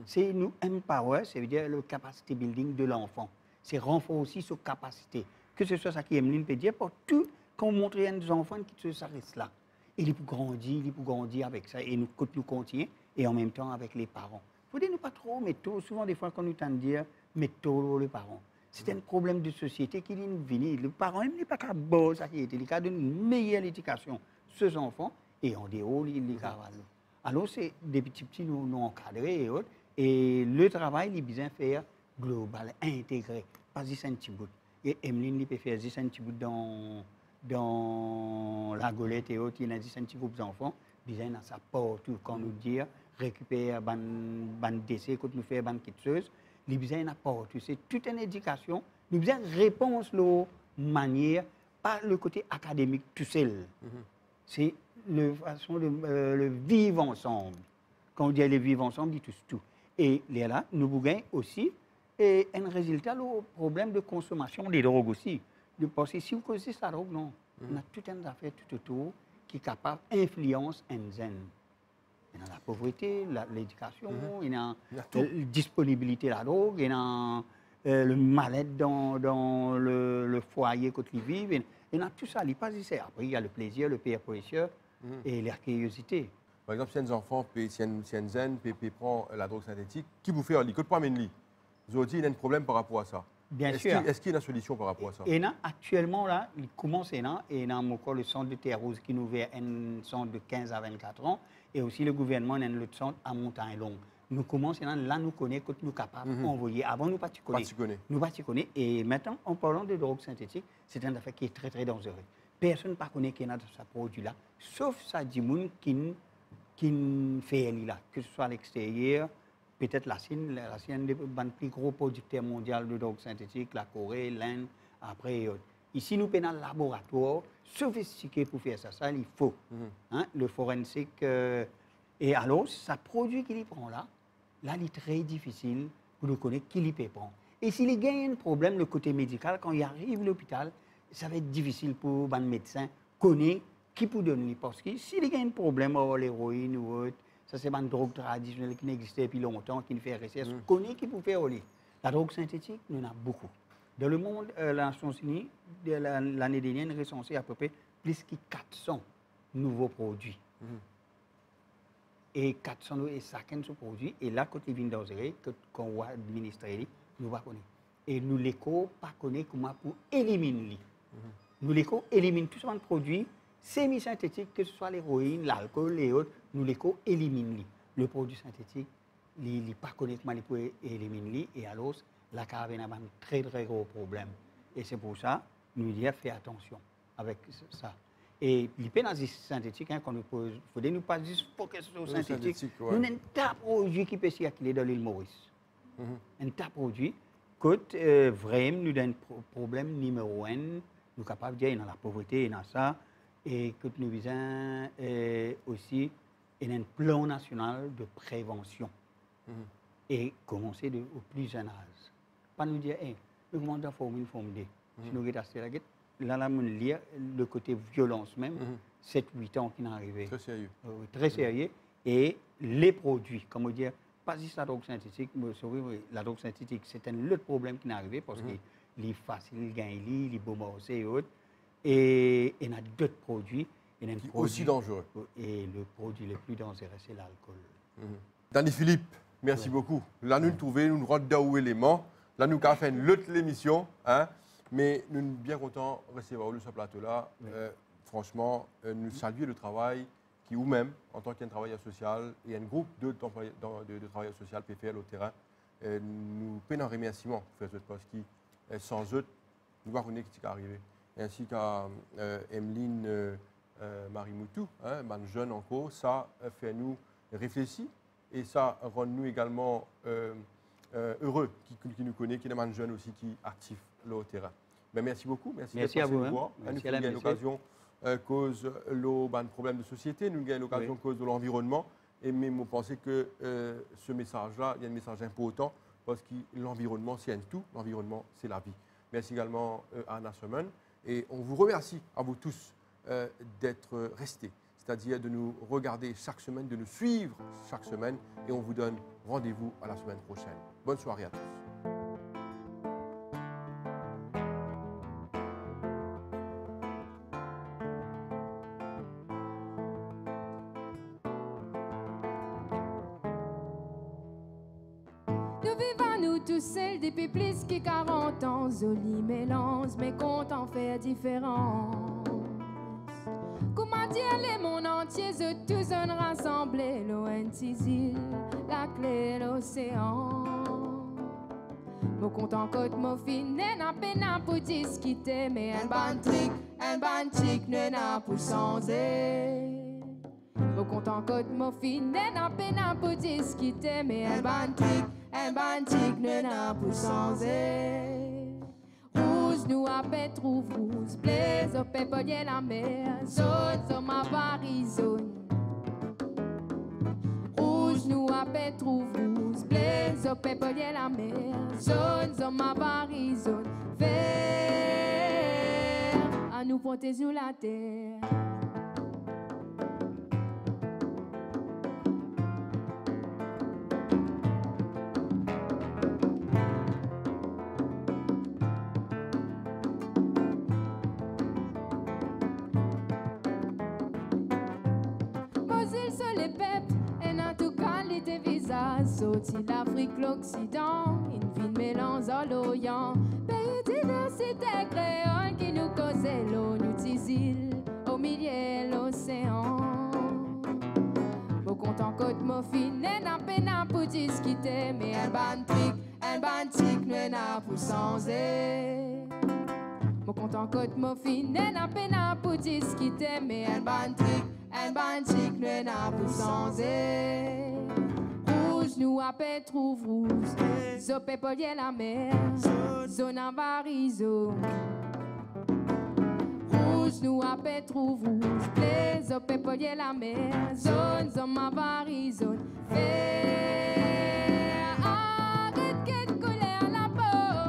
C'est nous empower, c'est-à-dire le capacity building de l'enfant. C'est renforcer aussi sa capacité. Que ce soit ça qui Emeline peut dire, pour tout, quand on montre à nos enfants qui se restent là. Il peut grandir avec ça et nous continuons et en même temps avec les parents. Il faut dire nous pas trop métaux. Souvent des fois quand nous tentons de dire métaux les parents. C'est un problème de société qui vient venir. Le parent n'est pas capable ça qui est il a une meilleure éducation ces enfants et en dehors il cavale. Alors c'est des petits nous encadrés et autres et le travail il bien faire global intégré pas juste un petit bout. Et Emeline il peut faire juste un petit bout dans la golette et autres, il y a un petit groupe d'enfants, ils ont sa porte, quand nous dit, récupérer ban décès, quand nous faisons ban quitteuse, ils ont une porte. C'est toute une éducation, nous avons une réponse de manière, pas le côté académique tout seul. C'est la façon de le vivre ensemble. Quand on dit le vivre ensemble, on dit tout. Et là, nous avons aussi un résultat au problème de consommation des drogues aussi. Parce que si vous connaissez la drogue, non. On a tout un affaire tout autour qui est capable d'influencer un zen. Il y a la pauvreté, l'éducation, il y a la disponibilité de la drogue, il y a le mal-être dans le foyer quand ils vivent. Il y a tout ça. Après, il y a le plaisir, le pire précieux et la curiosité. Par exemple, si un enfant, si un zen prend la drogue synthétique, qui vous fait un lit? Que pas mener? Aujourd'hui, il y a un problème par rapport à ça. Bien sûr. Est-ce qu'il y a une solution par rapport à ça? Et actuellement, là, il commence et il a encore le centre de Terre-Rouge qui nous ouvre un centre de 15 à 24 ans. Et aussi le gouvernement a le centre à Montagne-Longue. Nous commençons là, nous connaissons que nous sommes capables d'envoyer. Avant, nous ne connaissons pas. Et maintenant, en parlant de drogue synthétique, c'est une affaire qui est très, très dangereuse. Personne ne connaît qu'il y a dans ce produit-là, sauf ça dit qui fait là, que ce soit à l'extérieur. Peut-être la Chine est le plus gros producteur mondial de drogue synthétique, la Corée, l'Inde, après. Ici, nous avons un laboratoire sophistiqué pour faire ça. Ça, il faut. Le forensique. Et alors, ce produit qu'il prend là, il est très difficile pour nous connaître qui il peut prendre. Et s'il y a un problème, le côté médical, quand il arrive à l'hôpital, ça va être difficile pour le médecin connaître qui peut donner. Parce que s'il y a un problème, l'héroïne ou autre, ça c'est une drogue traditionnelle qui n'existait depuis longtemps, qui ne fait recherche, connaît qui peut faire aller. La drogue synthétique, il y en a beaucoup. Dans le monde, la Nations Unies, l'année dernière, on a recensé à peu près plus de 400 nouveaux produits. Et 400 et chacun de ces produits, et là, quand ils viennent d'Ozéré, qu'on va administrer, nous ne connaissons pas. Et nous, l'éco, pas connaît comment pour éliminer. Nous, l'éco, élimine tout ce produit semi-synthétique, que ce soit l'héroïne, l'alcool et autres, nous, l'éco, élimine. Le produit synthétique, il ne pas connaît comment il peut éliminer, et alors, la caravane a un très, très gros problème. Et c'est pour ça, nous disons, fais attention avec ça. Et l'hypnose synthétique, hein, quand nous faisons, nous pas juste focus sur le synthétique, nous avons un tas de produits qui peuvent circuler dans l'île Maurice. Un tas de produits. Quand vraiment nous avons un problème numéro 1, nous sommes capables de dire dans la pauvreté et dans ça, et que nous visons aussi un plan national de prévention. Et commencer au plus jeune âge. Pas nous dire, nous demandons de former une forme D. Si nous regardons là, on lit le côté violence même, 7-8 ans qui est arrivé. Très sérieux. Très sérieux. Et les produits, comme on dit, pas juste la drogue synthétique, mais la drogue synthétique, c'est un autre problème qui est arrivé parce qu'il est facile, il est beau morceau et autres. Et il y a d'autres produits. Aussi dangereux. Et le produit le plus dangereux, c'est l'alcool. Danny Philippe, merci beaucoup. Là, nous nous trouvons, nous nous rendons éléments. Là, nous avons fait une autre émission. Hein? Mais nous sommes bien contents de recevoir ce plateau-là. Franchement, nous saluons le travail qui, vous-même, en tant qu'un travailleur social et un groupe de travailleurs sociaux PFL au terrain, nous payons un remerciement pour ce poste qui, sans eux, nous voyons ce qui est arrivé. Ainsi qu'à Emeline Marimoutou, hein, jeune encore, ça fait nous réfléchir et ça rend nous également heureux qui nous connaît, qui est un jeune aussi qui est actif là au terrain. Ben, merci beaucoup. Merci à vous. Nous avons l'occasion cause le problème de société, nous avons l'occasion cause de l'environnement. Et même on pensait que ce message-là, il y a un message important parce que l'environnement, c'est un tout. L'environnement, c'est la vie. Merci également à Anna Semen. Et on vous remercie à vous tous d'être restés, c'est-à-dire de nous regarder chaque semaine, de nous suivre chaque semaine. Et on vous donne rendez-vous à la semaine prochaine. Bonne soirée à tous. Celle depuis plus que 40 ans, joli mélange, mais compte en faire différence. Comment dire les mondes entiers, je tous un rassemblés, loin de la clé l'océan. Mon compte en côte, mon fin, n'a peine pour discuter, mais un ban trick, n'a pour changer. Mon compte en côte, mon fin, n'a peine pour discuter, mais un bantique ne n'a pour changer. Rouge nous appelle trouve rouge, blaise au péponier la mer, zone sur ma Paris zone. Rouge nous appelle trouve rouge, blaise au péponier la mer, zone sur ma Paris zone. Vert à nous protéger la terre. Sorti l'Afrique, l'Occident, une ville mélange à l'Orient. Pays diversité créole qui nous causait l'eau, nous tisile au milieu de l'océan. Mon compte en côte, mon fin, n'a peine pour discuter, mais un bantique, n'a pour changer. Mon compte en côte, mon fin, n'a peine pour discuter, mais un bantique, n'a pour changer. Nous appelle trouve rouge, zopé polier la mer, zone en varizo. Rouge nous appelle trouve rouge, blé, zopé polier la mer, zone en varizo. Vert, arrête qu'elle coulait à la peau,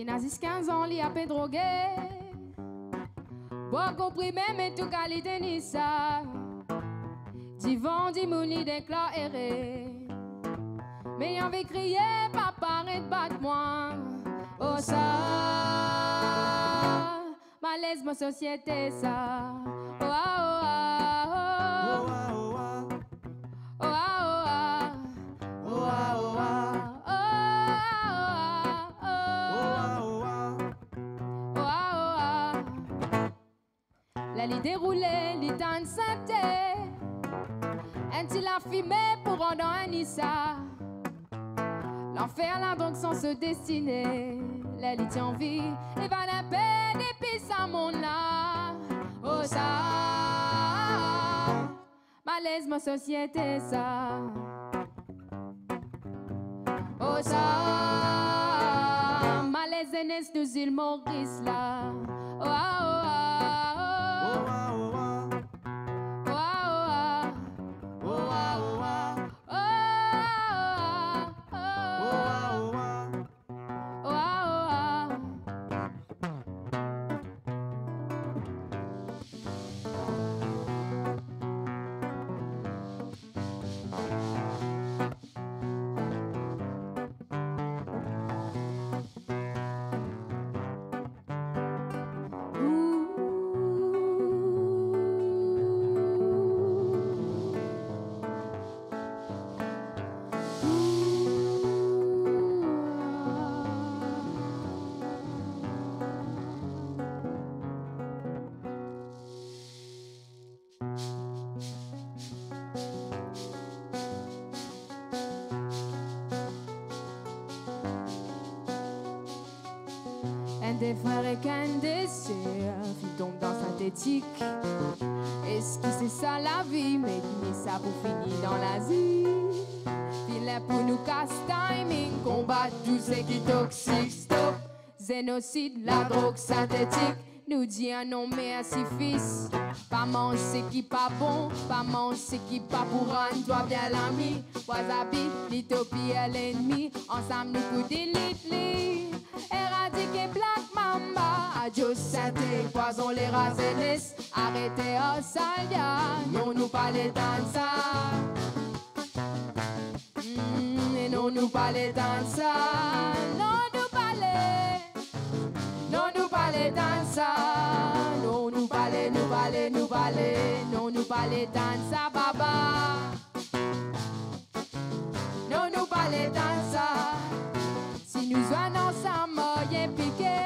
Qui n'a 15 ans, il a peine drogué. Bois comprimé, mais tout qualité ni ça. Divan, dimouni, d'éclat erré. Mais y'en avait crié, papa, arrête battre-moi. Oh ça, malaise, ma société, ça. Oh ah, oh ah, oh ah, oh ah, oh ah, oh ah, la lit déroulée, lit en santé. Un-t-il a fumé pour rendre un Issa. L'enfer là donc sans se destiner. La lit en vie, et va la peine et puis ça mon là. Oh ça, malaise ma société ça. Oh ça, malaise NS de îles Maurice là. Oh ah, oh ah. Des frères et qu'un dessert, il tombe dans synthétique. Est-ce que c'est ça la vie? Mais ça pour finir dans l'Asie. Il est pour nous casse timing, combattre tout ce qui est toxique. Stop, génocide, la drogue synthétique. Nous dit un nom mais un fils. Pas manger ce qui pas bon, pas manger ce qui pas pour rendre toi bien l'ami. Wasabi, l'utopie est l'ennemi. Ensemble nous coups d'élite. Éradiquer Black Mamba, adieu santé, poison les racenis. Arrêtez au salia, non nous parlez dans ça. Et non nous parlez dans ça. Non nous parlez dans ça. Non nous parlez, nous parlez, nous parlez. Non nous parlez dans ça, baba. Non nous parlez dans ça. Si nous sommes ensemble, y'a piqué.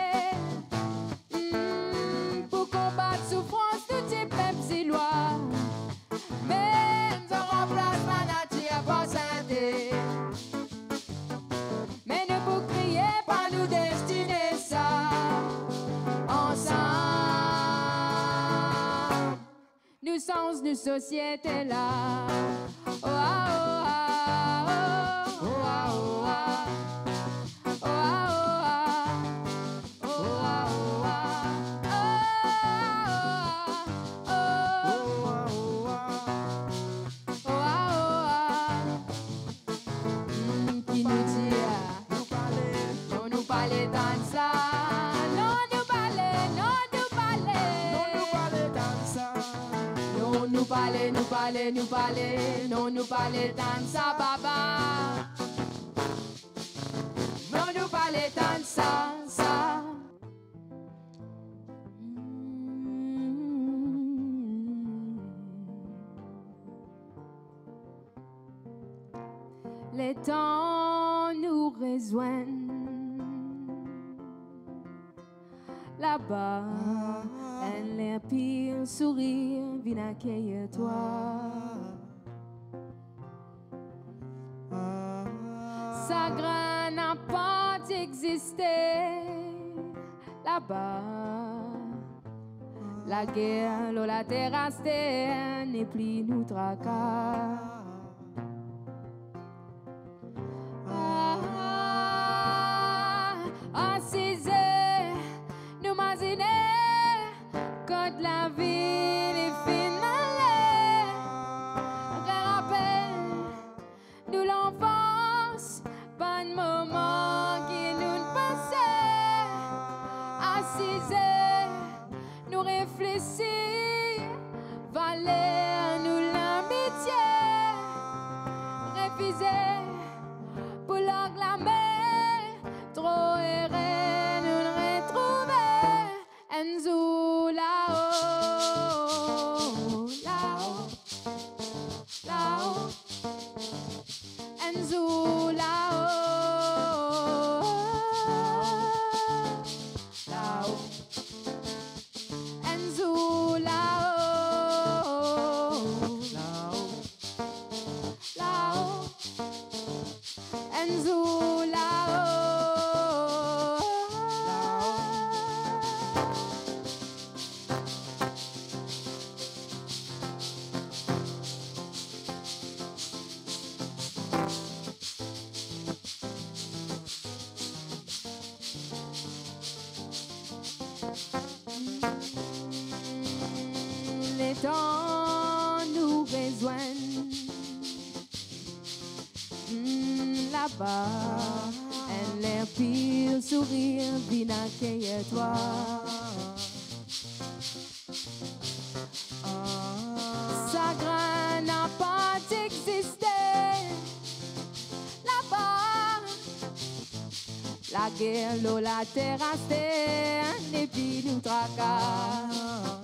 Pour combattre souffrance, tout est même si loin. Mais on remplace la nature par santé. Mais ne vous criez pas nous destiner ça. Ensemble, nous sommes une société là. Oh ah, oh ah, oh ah, oh ah. Nous parler, non nous parler dans ça, baba. Non nous parler dans ça, ça. Les temps nous rejoignent là-bas. Elle est pire sourire, viens accueillir toi. Sa graine n'a pas existé là-bas. La guerre, l'eau, la terrasse, n'est plus nous tracas. Assisez, nous imaginer quand la vie est finale. Rappelle nous l'enfance, pas de moment qui nous passait. refusé pour l'englamer, trop erré, nous le retrouver, Enzo là-haut, là-haut, là-haut, Enzo là-haut, là-haut, Enzo là-haut, là-haut, là-haut, Enzo là-haut, les temps nous rejoignent là-bas, et l'air pire sourire vient accueillir toi. Chagrin n'a pas existé là-bas. La guerre, l'eau, la terre, les vies nous tracassent.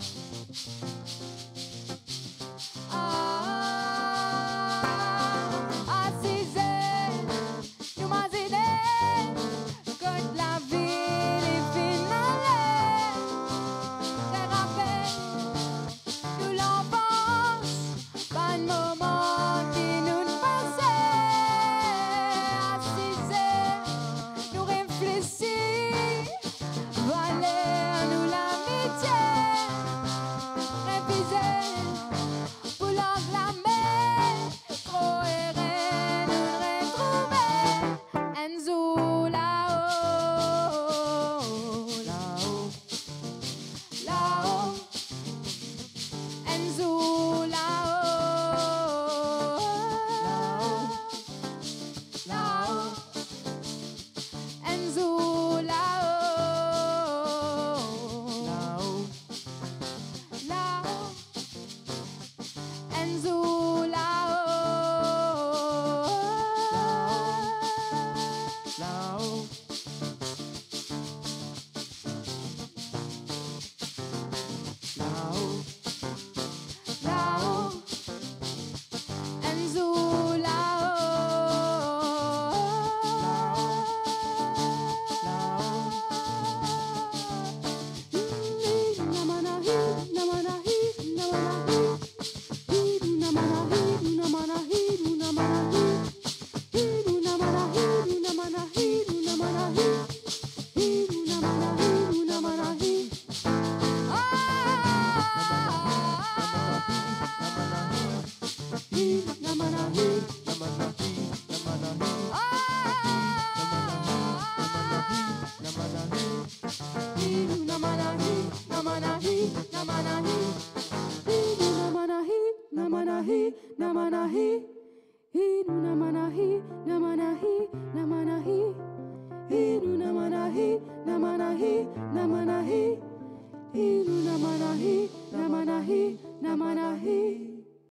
Enzo